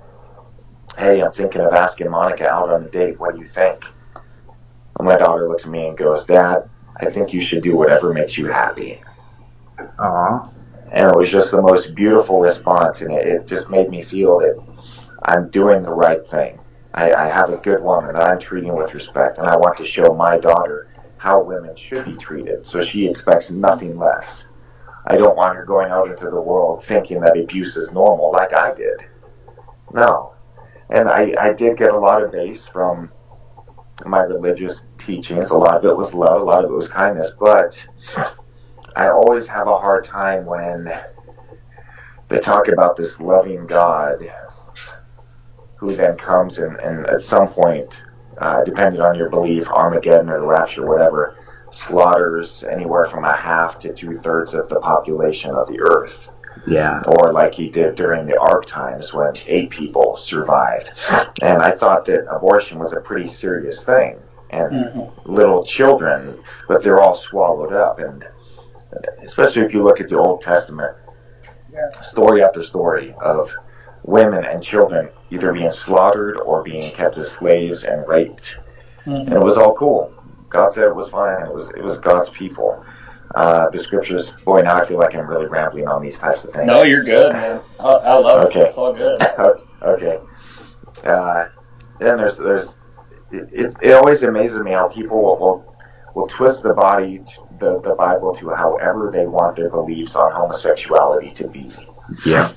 hey, I'm thinking of asking Monica out on a date. What do you think? And my daughter looks at me and goes, Dad, I think you should do whatever makes you happy. Aww. And it was just the most beautiful response, and it just made me feel that I'm doing the right thing. I have a good woman that I'm treating with respect, and I want to show my daughter how women should be treated, so she expects nothing less. I don't want her going out into the world thinking that abuse is normal like I did. No. And I did get a lot of base from my religious teachings. A lot of it was love, a lot of it was kindness, but I always have a hard time when they talk about this loving God who then comes and at some point, depending on your belief, Armageddon or the rapture, whatever, slaughters anywhere from a half to 2/3 of the population of the earth. Yeah. Or like he did during the Ark times when 8 people survived. And I thought that abortion was a pretty serious thing. And little children, but they're all swallowed up. And especially if you look at the Old Testament, story after story of women and children either being slaughtered or being kept as slaves and raped. And it was all cool. God said it was fine. It was God's people. The scriptures, boy, now I feel like I'm really rambling on these types of things. No, you're good, man. I love it. It's all good. Okay. Then it always amazes me how people will twist the Bible to however they want their beliefs on homosexuality to be. Yeah.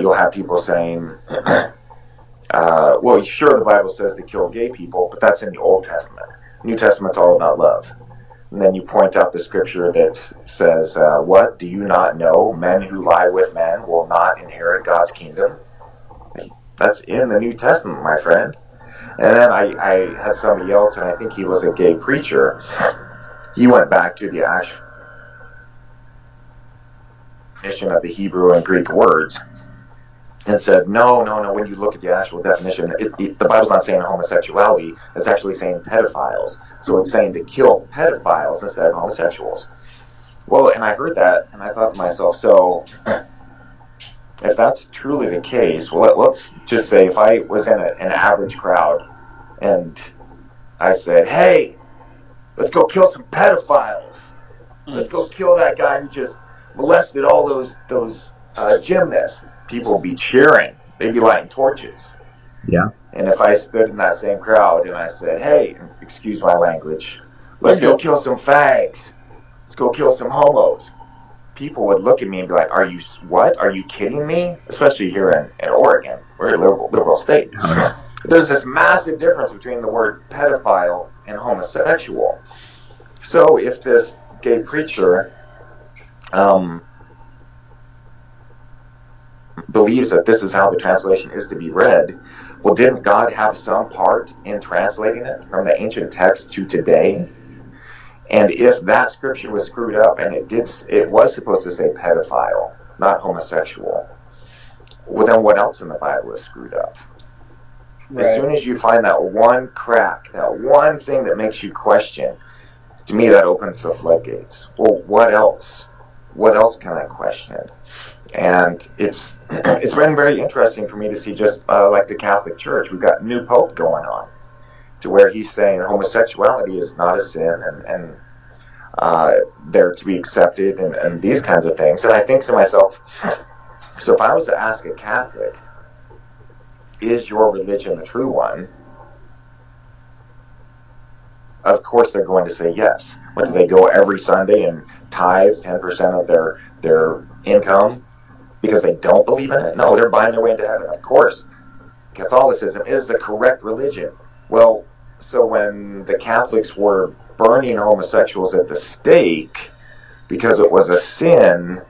You'll have people saying, well, sure, the Bible says to kill gay people, but that's in the Old Testament. New Testament's all about love. And then you point out the scripture that says, what? Do you not know? Men who lie with men will not inherit God's kingdom. That's in the New Testament, my friend. And then I had somebody else, and I think he was a gay preacher. He went back to the actual definition of the Hebrew and Greek words and said, no, when you look at the actual definition, the Bible's not saying homosexuality, it's actually saying pedophiles. So it's saying to kill pedophiles instead of homosexuals. Well, and I heard that, and I thought to myself, so if that's truly the case, well, let's just say if I was in an average crowd, and I said, hey, let's go kill some pedophiles. Let's go kill that guy who just molested all those gymnasts. People would be cheering. They'd be lighting torches. Yeah. And if I stood in that same crowd and I said, hey, excuse my language, let's go kill some fags. Let's go kill some homos. People would look at me and be like, are you what? Are you kidding me? Especially here in Oregon. We're a liberal state. There's this massive difference between the word pedophile and homosexual. So if this gay preacher believes that this is how the translation is to be read, well, didn't God have some part in translating it from the ancient text to today? And if that scripture was screwed up, and it was supposed to say pedophile, not homosexual, well, then what else in the Bible is screwed up? Right. As soon as you find that one crack, that one thing that makes you question, to me that opens the floodgates. Well, what else? What else can I question? And it's been very interesting for me to see just like the Catholic Church. We've got new Pope going on, to where he's saying homosexuality is not a sin and they're to be accepted and these kinds of things. And I think to myself, so if I was to ask a Catholic, is your religion the true one? Of course they're going to say yes. But do they go every Sunday and tithe 10% of their income because they don't believe in it? No, they're buying their way into heaven. Of course, Catholicism is the correct religion. Well, so when the Catholics were burning homosexuals at the stake because it was a sin,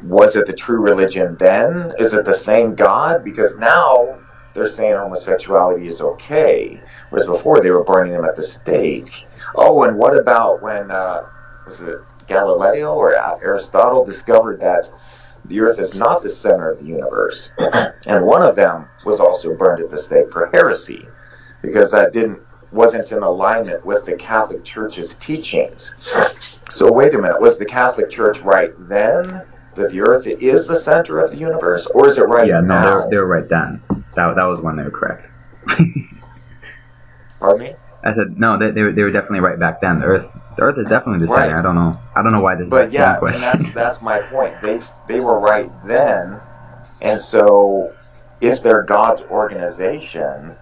was it the true religion then? Is it the same God? Because now they're saying homosexuality is okay, whereas before they were burning them at the stake. Oh, and what about when, was it Galileo or Aristotle discovered that the earth is not the center of the universe? And one of them was also burned at the stake for heresy, because that wasn't in alignment with the Catholic Church's teachings. So wait a minute, was the Catholic Church right then that the earth is the center of the universe, or is it right now? Yeah, no, they were right then. That was when they were correct. Pardon me? I said no. They were definitely right back then. The Earth is definitely the center. Right. I don't know why this. But is yeah, question. And that's my point. They were right then, and so if they're God's organization,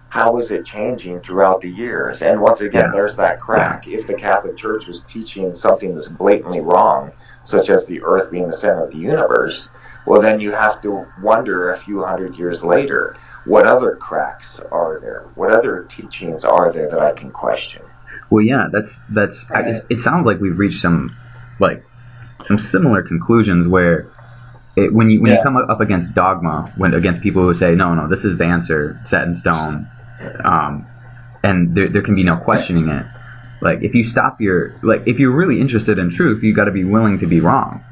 how is it changing throughout the years? And once again, there's that crack. If the Catholic Church was teaching something that's blatantly wrong, such as the earth being the center of the universe, well, then you have to wonder a few hundred years later, what other cracks are there? What other teachings are there that I can question? Well, yeah, it sounds like we've reached some similar conclusions where when you come up against dogma, against people who say, no, this is the answer set in stone, and there can be no questioning it. Like, if you if you're really interested in truth, you got to be willing to be wrong,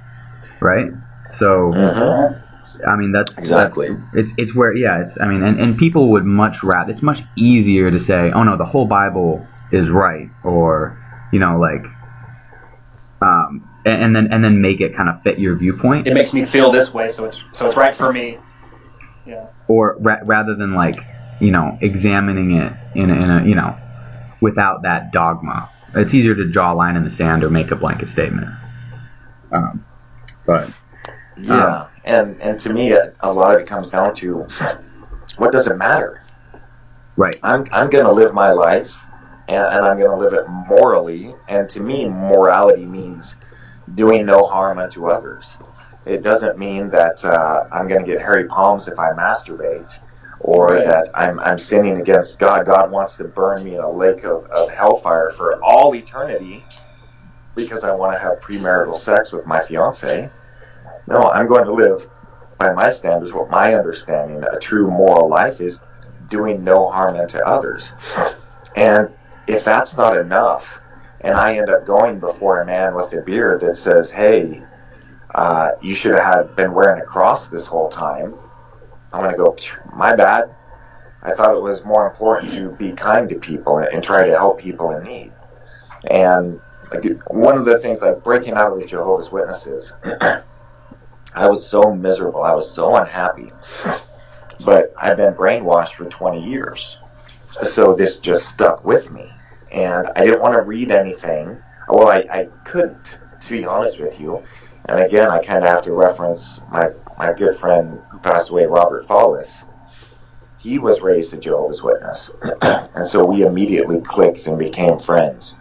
right? So, I mean, that's exactly. It's where, and people would much rather. It's much easier to say, oh no, the whole Bible is right, or and then make it kind of fit your viewpoint. It makes me feel this way, so it's right for me. Yeah. Or rather than examining it in a without that dogma. It's easier to draw a line in the sand or make a blanket statement. And to me, a lot of it comes down to what does it matter? Right. I'm going to live my life, and I'm going to live it morally. And to me, morality means doing no harm unto others. It doesn't mean that I'm going to get hairy palms if I masturbate, or that I'm sinning against God. God wants to burn me in a lake of hellfire for all eternity because I want to have premarital sex with my fiance. No, I'm going to live by my standards, what my understanding, a true moral life is doing no harm unto others. And if that's not enough, and I end up going before a man with a beard that says, hey, You should have been wearing a cross this whole time. I'm going to go, my bad. I thought it was more important to be kind to people and try to help people in need. And one of the things, like breaking out of the Jehovah's Witnesses, I was so miserable. I was so unhappy. But I've been brainwashed for 20 years. So this just stuck with me. And I didn't want to read anything. Well, I couldn't, to be honest with you. And again, I kind of have to reference my good friend who passed away, Robert Follis. He was raised a Jehovah's Witness. And so we immediately clicked and became friends.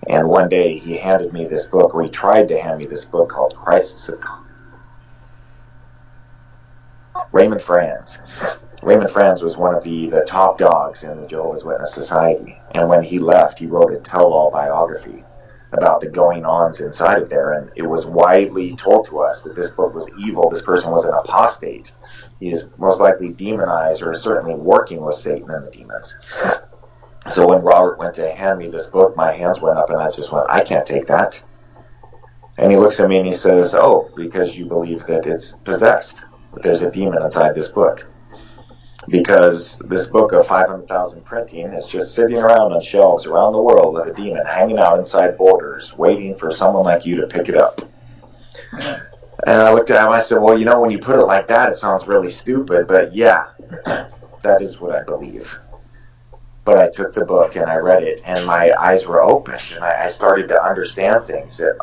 And one day he handed me this book, or he tried to hand me this book called Crisis of Raymond Franz. Raymond Franz was one of the top dogs in the Jehovah's Witness Society. And when he left, he wrote a tell-all biography about the going-ons inside of there. And it was widely told to us that this book was evil. This person was an apostate. He is most likely demonized, or certainly working with Satan and the demons. So when Robert went to hand me this book, my hands went up and I just went, I can't take that. And he looks at me and he says, oh, because you believe that it's possessed, that there's a demon inside this book. Because this book of 500,000 printing is just sitting around on shelves around the world with a demon hanging out inside borders, waiting for someone like you to pick it up. And I looked at him and I said, well, you know, when you put it like that, it sounds really stupid, but yeah, that is what I believe. But I took the book and I read it, and my eyes were opened, and I started to understand things. That,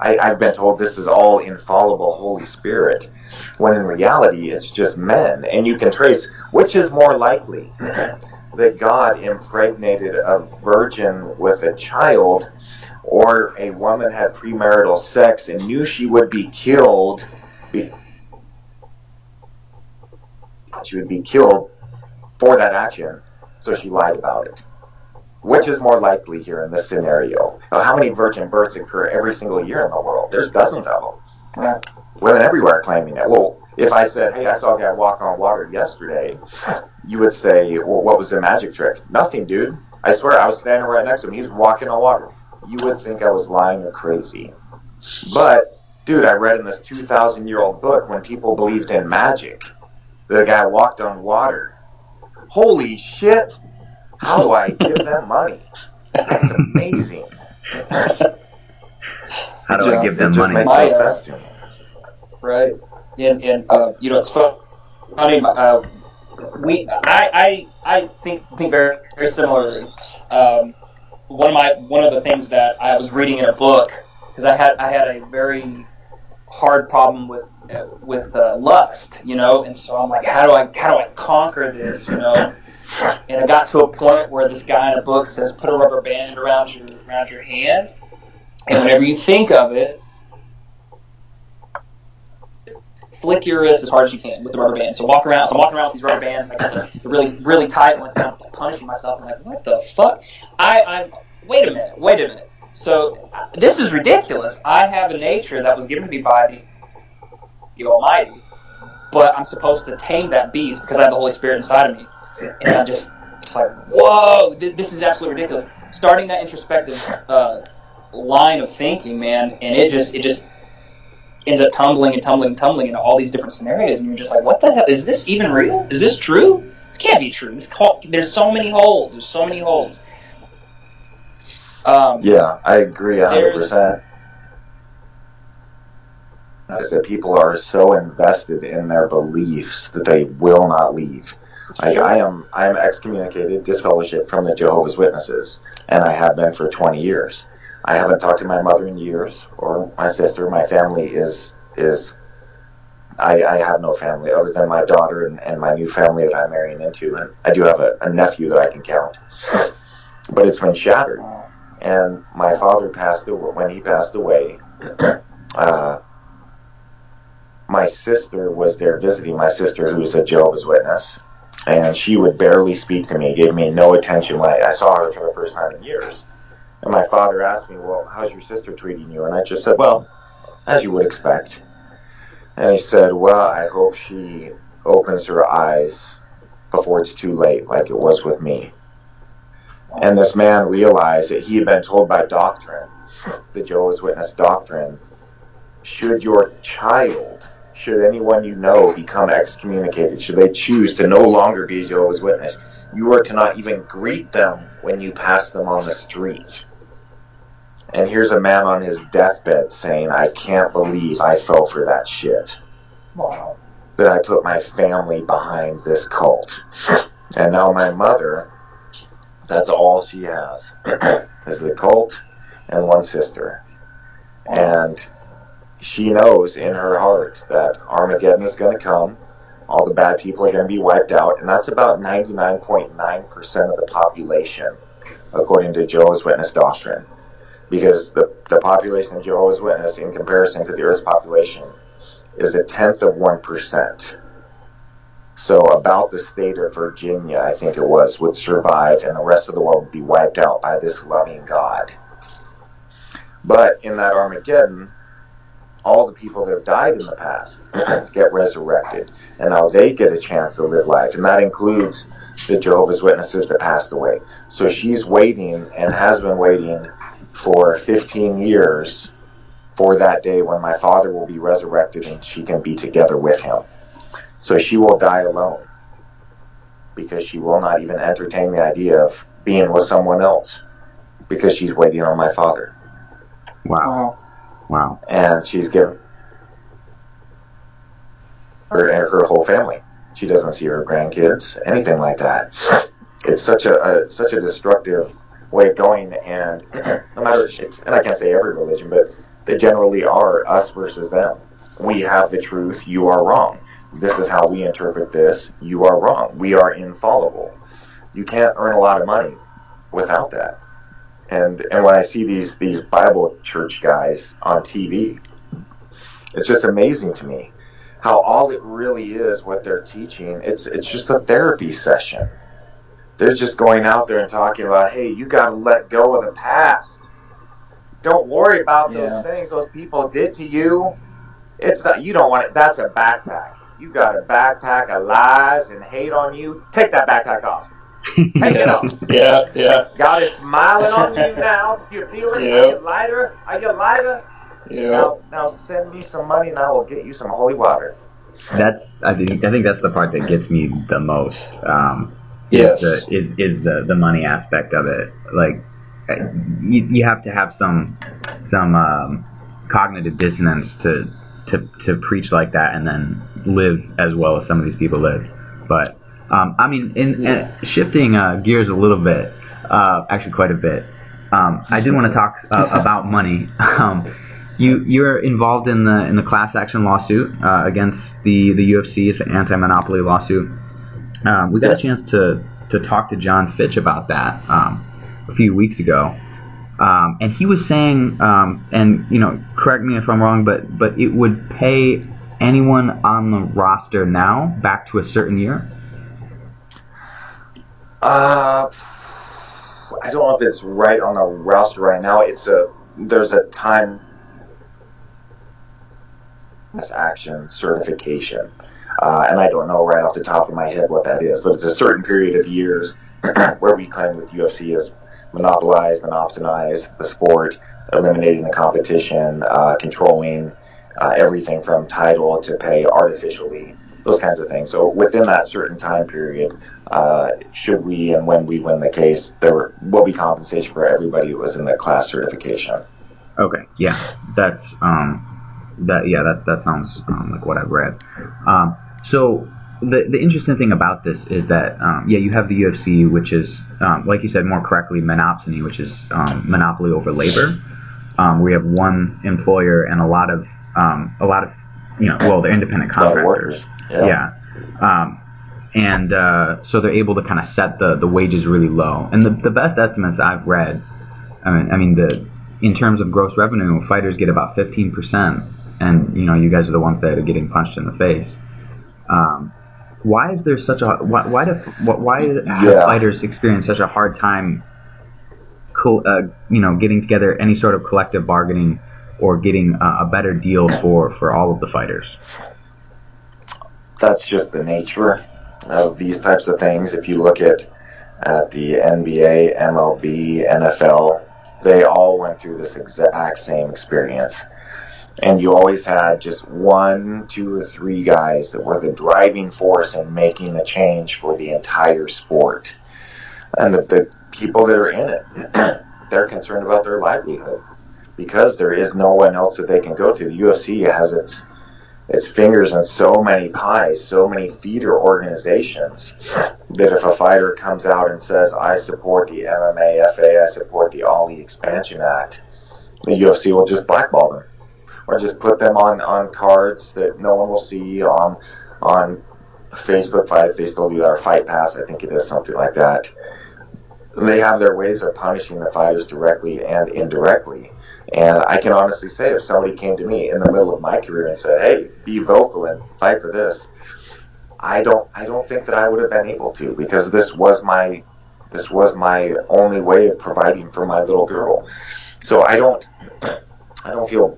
I've been told this is all infallible Holy Spirit, when in reality it's just men. And you can trace, which is more likely, that God impregnated a virgin with a child, or a woman had premarital sex and knew she would be killed. She would be killed for that action, so she lied about it. Which is more likely here in this scenario? Now, how many virgin births occur every single year in the world? There's dozens of them. Right. Women everywhere are claiming it. Well, if I said, hey, I saw a guy walk on water yesterday, you would say, well, what was the magic trick? Nothing, dude. I swear, I was standing right next to him. He was walking on water. You would think I was lying or crazy. But, dude, I read in this 2,000-year-old book when people believed in magic, the guy walked on water. Holy shit! How do I give them money? That's amazing. How do I give them money? It just makes no sense to me. Right. And you know, it's funny. I think very, very similarly. One of the things that I was reading in a book, because I had a very hard problem with lust, you know, and so I'm like, how do I conquer this, you know? And I got to a point where this guy in a book says, put a rubber band around your hand, and whenever you think of it, flick your wrist as hard as you can with the rubber band. So I'm walking around with these rubber bands, and I got the really, really tight ones, and I'm punishing myself. I'm like, what the fuck? Wait a minute. So this is ridiculous. I have a nature that was given to me by the Almighty, but I'm supposed to tame that beast because I have the Holy Spirit inside of me. And I'm just like, whoa, this is absolutely ridiculous. Starting that introspective line of thinking, man, and it just ends up tumbling into all these different scenarios, and you're just like, what the hell? Is this even real? Is this true? This can't be true. There's so many holes. Yeah, I agree 100%. I said people are so invested in their beliefs that they will not leave. Like, I am excommunicated, disfellowshipped from the Jehovah's Witnesses, and I have been for 20 years. I haven't talked to my mother in years, or my sister. My family is I have no family other than my daughter and my new family that I'm marrying into, and I do have a nephew that I can count. But it's been shattered. And my father when he passed away, my sister was there visiting, my sister who's a Jehovah's Witness, and she would barely speak to me, gave me no attention when I saw her for the first time in years. And my father asked me, well, how's your sister treating you? And I just said, well, as you would expect. And he said, well, I hope she opens her eyes before it's too late, like it was with me. And this man realized that he had been told by doctrine, the Jehovah's Witness doctrine, should your child, should anyone you know become excommunicated, should they choose to no longer be a Jehovah's Witness, you are to not even greet them when you pass them on the street. And here's a man on his deathbed saying, I can't believe I fell for that shit. Wow. That I put my family behind this cult. And now my mother, that's all she has, is the cult and one sister. And she knows in her heart that Armageddon is going to come, all the bad people are going to be wiped out, and that's about 99.9% of the population, according to Jehovah's Witness doctrine. Because the population of Jehovah's Witness, in comparison to the Earth's population, is 0.1%. So about the state of Virginia, I think it was, would survive, and the rest of the world would be wiped out by this loving God. But in that Armageddon, all the people that have died in the past get resurrected, and now they get a chance to live life, and that includes the Jehovah's Witnesses that passed away. So she's waiting, and has been waiting, for 15 years for that day when my father will be resurrected and she can be together with him. So she will die alone because she will not even entertain the idea of being with someone else because she's waiting on my father. Wow. And she's given her whole family. She doesn't see her grandkids, anything like that. It's such a destructive way of going, and no matter, and I can't say every religion, but they generally are us versus them. We have the truth, you are wrong. This is how we interpret this, you are wrong. We are infallible. You can't earn a lot of money without that. And when I see these Bible church guys on TV, it's just amazing to me how all it really is, what they're teaching, it's just a therapy session. They're just going out there and talking about, hey, you got to let go of the past. Don't worry about those things those people did to you. It's not, you don't want it. That's a backpack. You got a backpack of lies and hate on you. Take that backpack off. Take it off. Yeah. God is smiling on you now. Do you feel it? Yep. Are you lighter? Are you lighter? Yeah. Now send me some money and I will get you some holy water. I think that's the part that gets me the most. Yes. Is the money aspect of it. Like, you have to have some cognitive dissonance to preach like that and then live as well as some of these people live. But I mean, shifting gears a little bit, actually quite a bit. I did want to talk about money. You're involved in the class action lawsuit against the UFC. It's an anti-monopoly lawsuit. We got a chance to talk to John Fitch about that a few weeks ago, and he was saying, and correct me if I'm wrong, but it would pay anyone on the roster now back to a certain year. I don't know if it's right on the roster right now. There's a time class action certification. And I don't know right off the top of my head what that is, but it's a certain period of years where we claim that the UFC has monopsonized the sport, eliminating the competition, controlling everything from title to pay artificially, those kinds of things. So within that certain time period, should we and when we win the case, there will be compensation for everybody who was in the class certification. Okay, yeah, that sounds like what I've read. So the interesting thing about this is that you have the UFC, which is like you said more correctly, monopsony, which is monopoly over labor. We have one employer and a lot of they're independent contractors. So they're able to kind of set the wages really low. And the best estimates I've read, in terms of gross revenue, fighters get about 15%, and you guys are the ones that are getting punched in the face. Why is there such a why do fighters experience such a hard time getting together any sort of collective bargaining or getting a better deal for all of the fighters? That's just the nature of these types of things. If you look at the NBA, MLB, NFL, they all went through this exact same experience. And you always had just 1, 2, or 3 guys that were the driving force in making the change for the entire sport. And the people that are in it, they're concerned about their livelihood because there is no one else that they can go to. The UFC has its fingers in so many pies, so many feeder organizations, that if a fighter comes out and says, I support the MMA FA, I support the Ali Expansion Act, the UFC will just blackball them. Or just put them on cards that no one will see on Facebook Fight, if they still do that, or Fight Pass, I think it is, something like that. They have their ways of punishing the fighters directly and indirectly. And I can honestly say, if somebody came to me in the middle of my career and said, hey, be vocal and fight for this, I don't think that I would have been able to, because this was my only way of providing for my little girl. So I don't feel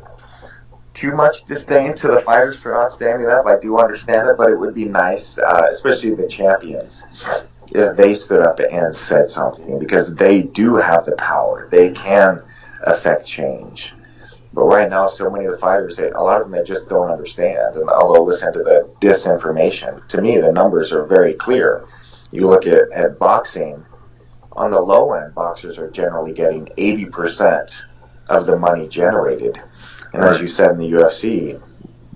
too much disdain to the fighters for not standing up. I do understand it, but it would be nice, especially the champions, if they stood up and said something, because they do have the power. They can affect change. But right now, so many of the fighters, a lot of them, they just don't understand. And although listen to the disinformation, to me, the numbers are very clear. You look at boxing, on the low end, boxers are generally getting 80% of the money generated. And as you said in the UFC,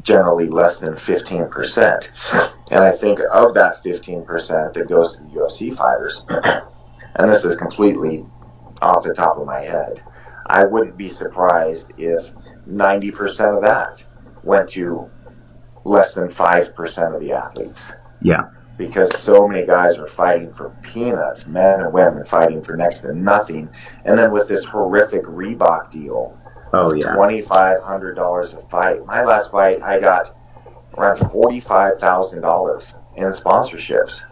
generally less than 15%. And I think of that 15% that goes to the UFC fighters, and this is completely off the top of my head, I wouldn't be surprised if 90% of that went to less than 5% of the athletes. Yeah. Because so many guys are fighting for peanuts, men and women fighting for next to nothing. And then with this horrific Reebok deal, $2,500 a fight. My last fight, I got around $45,000 in sponsorships.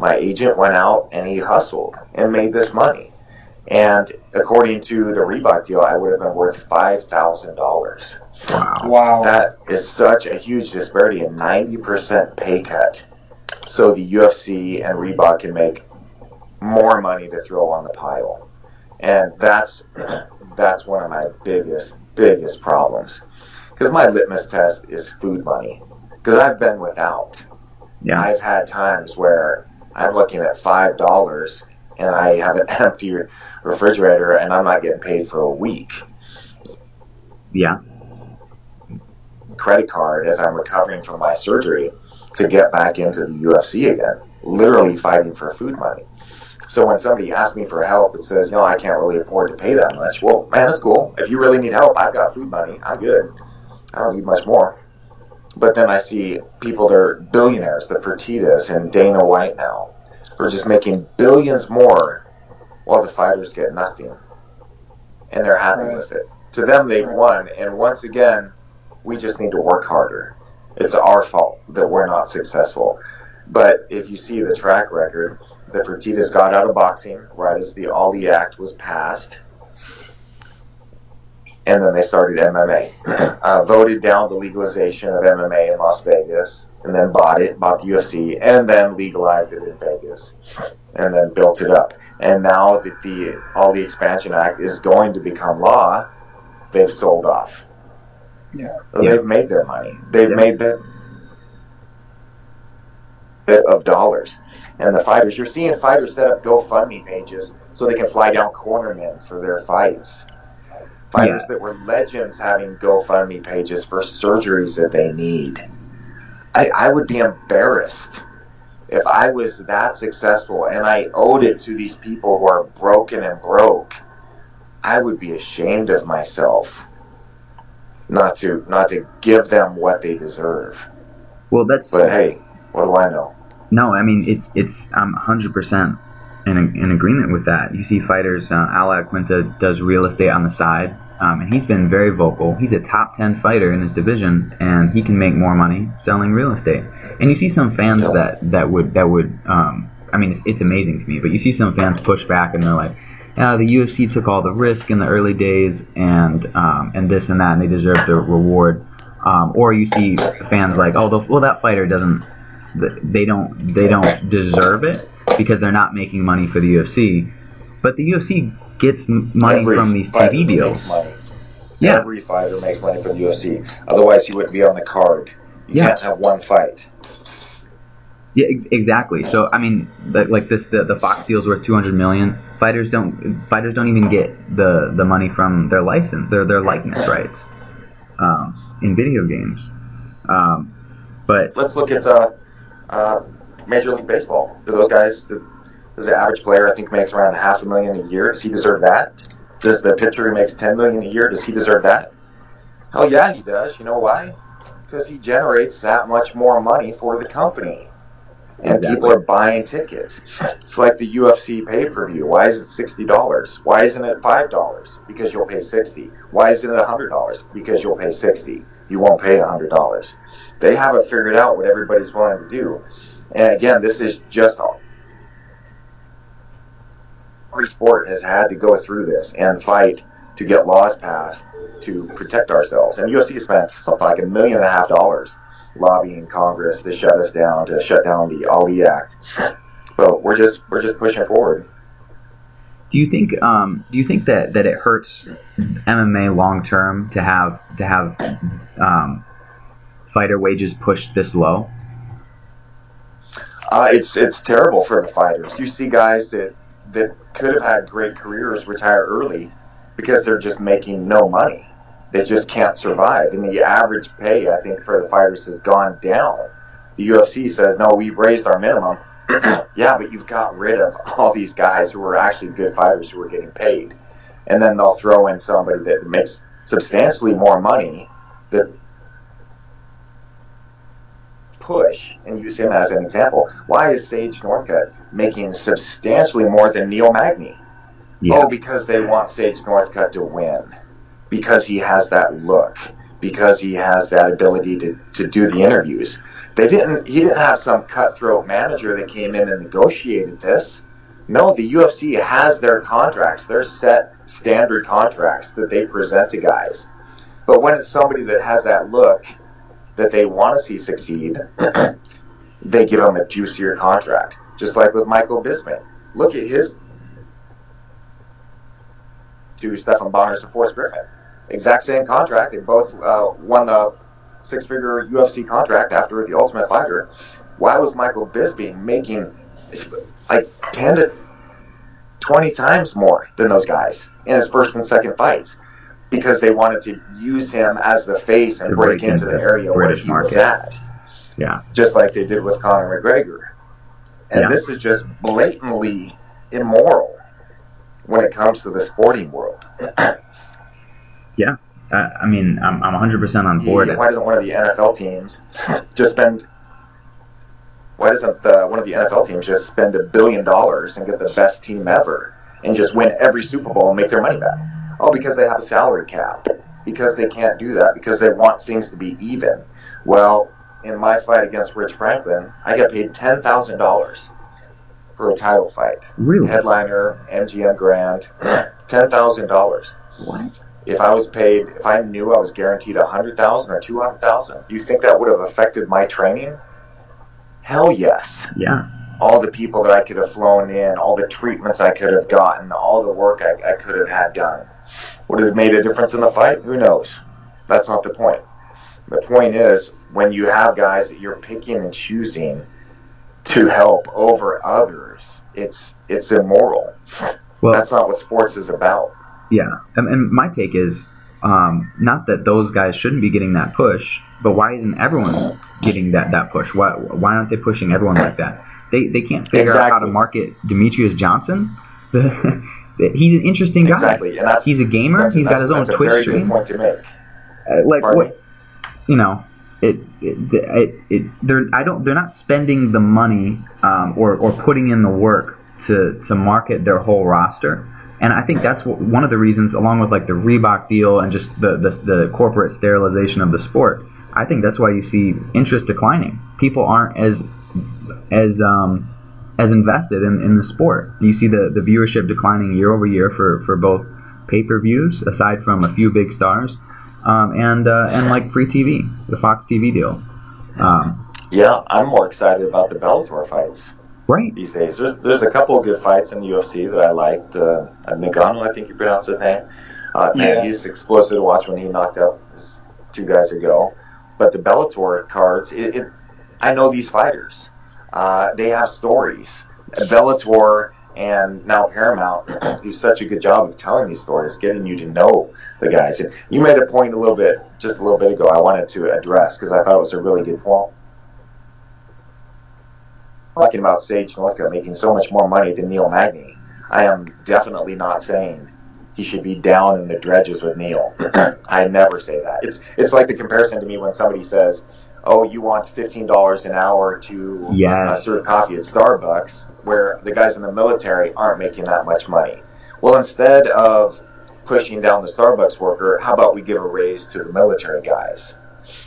My agent went out and he hustled and made this money. And according to the Reebok deal, I would have been worth $5,000. Wow. That is such a huge disparity, a 90% pay cut. So the UFC and Reebok can make more money to throw on the pile. And that's one of my biggest problems. Because my litmus test is food money. Because I've been without. Yeah. I've had times where I'm looking at $5 and I have an empty refrigerator and I'm not getting paid for a week. Yeah. Credit card as I'm recovering from my surgery to get back into the UFC again. Literally fighting for food money. So when somebody asks me for help and says, I can't really afford to pay that much, well, man, that's cool. If you really need help, I've got food money. I'm good. I don't need much more. But then I see people that are billionaires, the Fertittas and Dana White now, are just making billions more while the fighters get nothing. And they're happy with it. To them, they've won. And once again, we just need to work harder. It's our fault that we're not successful. But if you see the track record, the Fertittas got out of boxing right as the Ali Act was passed. And then they started MMA. Voted down the legalization of MMA in Las Vegas. And then bought the UFC. And then legalized it in Vegas. And then built it up. And now that the Ali Expansion Act is going to become law, they've sold off. Yeah. They've made their money. They've made the bit of dollars. And the fighters, you're seeing fighters set up GoFundMe pages so they can fly down cornermen for their fights. Fighters that were legends having GoFundMe pages for surgeries that they need. I would be embarrassed if I was that successful and I owed it to these people who are broken and broke. I would be ashamed of myself not to give them what they deserve. Well, but hey, what do I know? No, I mean it's I'm 100% in agreement with that. You see fighters, Ala Quinta does real estate on the side, and he's been very vocal. He's a top 10 fighter in his division, and he can make more money selling real estate. And you see some fans that would I mean it's amazing to me, but you see some fans push back and they're like, the UFC took all the risk in the early days and this and that, and they deserve the reward. Or you see fans like, that fighter doesn't. They don't deserve it because they're not making money for the UFC, but the UFC gets money from these TV deals. Yeah. Every fighter makes money for the UFC. Otherwise, you wouldn't be on the card. You can't have one fight. Yeah, exactly. So I mean, the Fox deal's worth $200 million. Fighters don't even get the money from their license, their likeness rights in video games. But let's look at Major League Baseball. Do those guys? Does the average player, I think, makes around $500,000 a year? Does he deserve that? Does the pitcher who makes $10 million a year, does he deserve that? Hell yeah, he does. You know why? Because he generates that much more money for the company. And people are buying tickets. It's like the UFC pay-per-view. Why is it $60? Why isn't it $5? Because you'll pay $60. Why isn't it $100? Because you'll pay $60. You won't pay $100. They haven't figured out what everybody's willing to do. And again, this is just every sport has had to go through this and fight to get laws passed to protect ourselves. And UFC spent something like $1.5 million lobbying Congress to shut us down, to shut down the Ali Act. But we're just pushing forward. Do you think that it hurts MMA long term to have fighter wages pushed this low? It's terrible for the fighters. You see guys that could have had great careers retire early because they're just making no money. They just can't survive. And the average pay, I think, for the fighters has gone down. The UFC says, no, we've raised our minimum. Yeah, but you've got rid of all these guys who are actually good fighters who are getting paid. And then they'll throw in somebody that makes substantially more money that push, and use him as an example. Why is Sage Northcutt making substantially more than Neil Magny? Yeah. Oh, because they want Sage Northcutt to win. Because he has that look. Because he has that ability to do the interviews. He didn't have some cutthroat manager that came in and negotiated this. No, the UFC has their contracts, their set standard contracts that they present to guys. But when it's somebody that has that look that they want to see succeed, they give them a juicier contract. Just like with Michael Bisping. Look at his to Stephan Bonner's and Forrest Griffin. Exact same contract. They both won the six-figure UFC contract after The Ultimate Fighter. Why was Michael Bisping making like 10 to 20 times more than those guys in his first and second fights? Because they wanted to use him as the face and break into the area where he was at. Yeah. Just like they did with Conor McGregor. And this is just blatantly immoral when it comes to the sporting world. Yeah. I mean, I'm 100% on board. Why doesn't one of the NFL teams just spend... Why doesn't one of the NFL teams just spend $1 billion and get the best team ever and just win every Super Bowl and make their money back? Oh, because they have a salary cap. Because they can't do that. Because they want things to be even. Well, in my fight against Rich Franklin, I got paid $10,000 for a title fight. Really? Headliner, MGM Grand, $10,000. What? If I knew I was guaranteed $100,000 or $200,000, do you think that would have affected my training? Hell yes. Yeah. All the people that I could have flown in, all the treatments I could have gotten, all the work I could have had done. Would it have made a difference in the fight? Who knows? That's not the point. The point is, when you have guys that you're picking and choosing to help over others, it's immoral. Well, that's not what sports is about. Yeah, and my take is not that those guys shouldn't be getting that push, but why isn't everyone getting that push? Why aren't they pushing everyone like that? They can't figure out how to market Demetrius Johnson. He's an interesting guy. Exactly, and he's a gamer. He's got his own Twitch stream. That's a very good point to make. What? You know, they're not spending the money or putting in the work to market their whole roster. And I think that's one of the reasons, along with like the Reebok deal and just the corporate sterilization of the sport. I think that's why you see interest declining. People aren't as invested in the sport. You see the viewership declining year over year for both pay-per-views, aside from a few big stars, and like free TV, the Fox TV deal. Yeah, I'm more excited about the Bellator fights. Right. these days. There's a couple of good fights in the UFC that I liked. Nagano, I think you pronounce his name. Man, he's explosive to watch when he knocked out his 2 guys ago. But the Bellator cards, I know these fighters. They have stories. Bellator and now Paramount do such a good job of telling these stories, getting you to know the guys. And you made a point just a little bit ago, I wanted to address because I thought it was a really good point. Talking about Sage Northcutt making so much more money than Neil Magny. I am definitely not saying he should be down in the dredges with Neil. I never say that. It's like the comparison to me when somebody says, "Oh, you want $15 an hour to serve coffee at Starbucks," where the guys in the military aren't making that much money. Well, instead of pushing down the Starbucks worker, how about we give a raise to the military guys?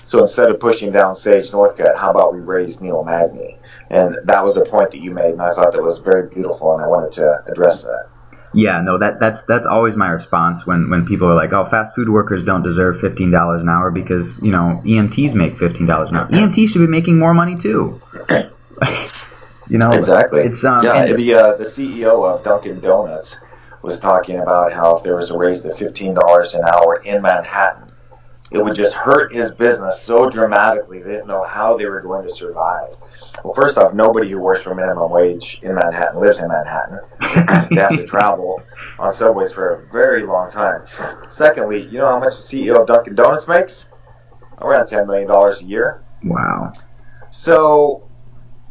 So instead of pushing down Sage Northcutt, how about we raise Neil Magny? And that was a point that you made, and I thought that was very beautiful, and I wanted to address that. Yeah, no, that's always my response when people are like, "Oh, fast food workers don't deserve $15 an hour because, you know, EMTs make $15 an hour." EMTs should be making more money too. You know, exactly. It's the CEO of Dunkin' Donuts was talking about how if there was a raise to $15 an hour in Manhattan, it would just hurt his business so dramatically they didn't know how they were going to survive. Well, first off, nobody who works for minimum wage in Manhattan lives in Manhattan. They have to travel on subways for a very long time. Secondly, you know how much the CEO of Dunkin' Donuts makes? Around $10 million a year. Wow. So,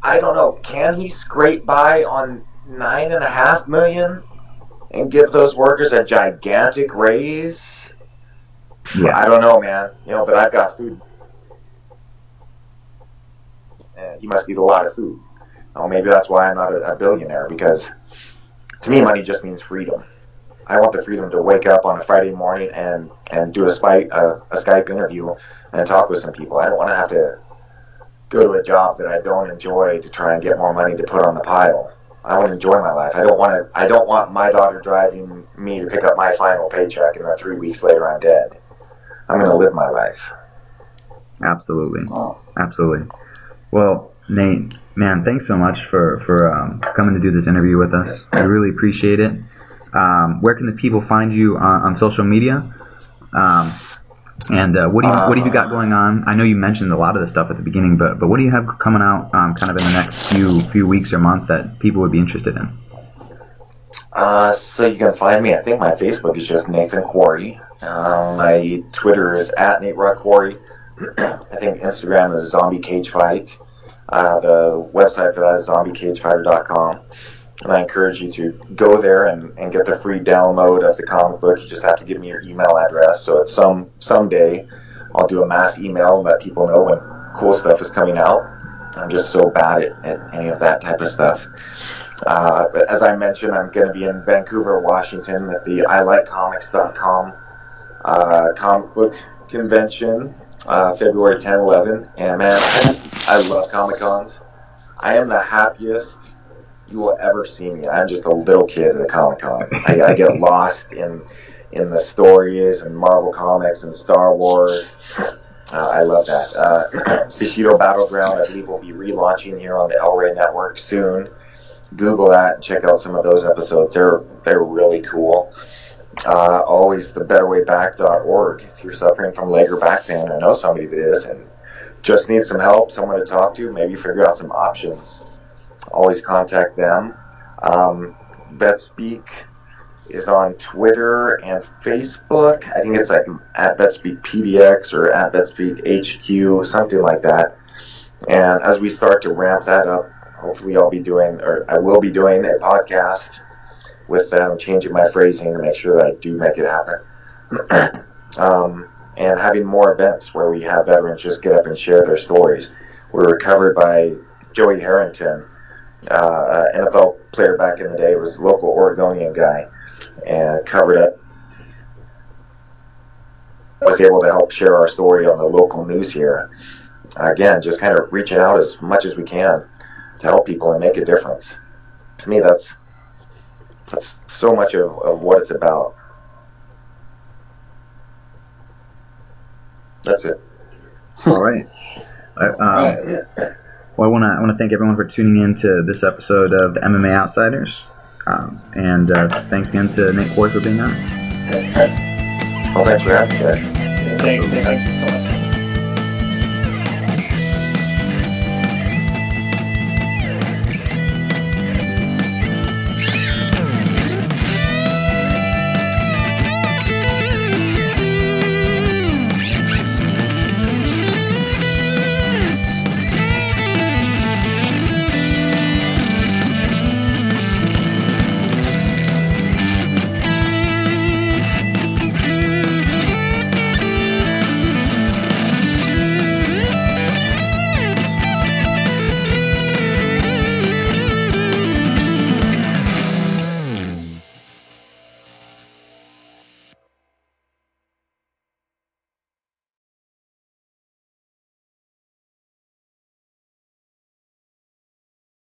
I don't know. Can he scrape by on $9.5 million and give those workers a gigantic raise? Yeah. I don't know, man. You know, but I've got food. And he must eat a lot of food. Oh, maybe that's why I'm not a billionaire, because to me, money just means freedom. I want the freedom to wake up on a Friday morning and do a Skype interview and talk with some people. I don't want to have to go to a job that I don't enjoy to try and get more money to put on the pile. I want to enjoy my life. I don't want my daughter driving me to pick up my final paycheck and then 3 weeks later I'm dead. I'm going to live my life. Absolutely. Absolutely. Well, Nate, man, thanks so much for coming to do this interview with us. We really appreciate it. Where can the people find you on social media? And what do you got going on? I know you mentioned a lot of this stuff at the beginning, but what do you have coming out kind of in the next few weeks or month that people would be interested in? So you can find me. I think my Facebook is just Nathan Quarry. My Twitter is @NateQuarry. I think Instagram is Zombie Cage Fight. The website for that is zombiecagefighter.com. And I encourage you to go there and get the free download of the comic book. You just have to give me your email address. So it's someday I'll do a mass email and let people know when cool stuff is coming out. I'm just so bad at any of that type of stuff. But as I mentioned, I'm going to be in Vancouver, Washington at the ILikeComics.com comic book convention, February 10, 11. And man, I love Comic-Cons. I am the happiest you will ever see me. I'm just a little kid at a Comic-Con. I get lost in the stories and Marvel Comics and Star Wars. I love that. Bushido Battleground, I believe, will be relaunching here on the El Rey Network soon. Google that and check out some of those episodes. They're really cool. Always thebetterwayback.org. If you're suffering from leg or back pain, or know somebody that is and just need some help, someone to talk to, maybe figure out some options, always contact them. BetSpeak is on Twitter and Facebook. I think it's like @BetSpeakPDX or @BetSpeakHQ, something like that. And as we start to ramp that up, hopefully I will be doing a podcast with them, changing my phrasing to make sure that I do make it happen. And having more events where we have veterans just get up and share their stories. We were covered by Joey Harrington, NFL player back in the day, was a local Oregonian guy, and covered it. Was able to help share our story on the local news here. Again, just kind of reaching out as much as we can to help people and make a difference. To me, that's so much of what it's about. That's it. All right. Well, Well, I want to thank everyone for tuning in to this episode of the MMA Outsiders. And thanks again to Nate Quarry for being on. Well, thanks for having me, guys. Thanks so much.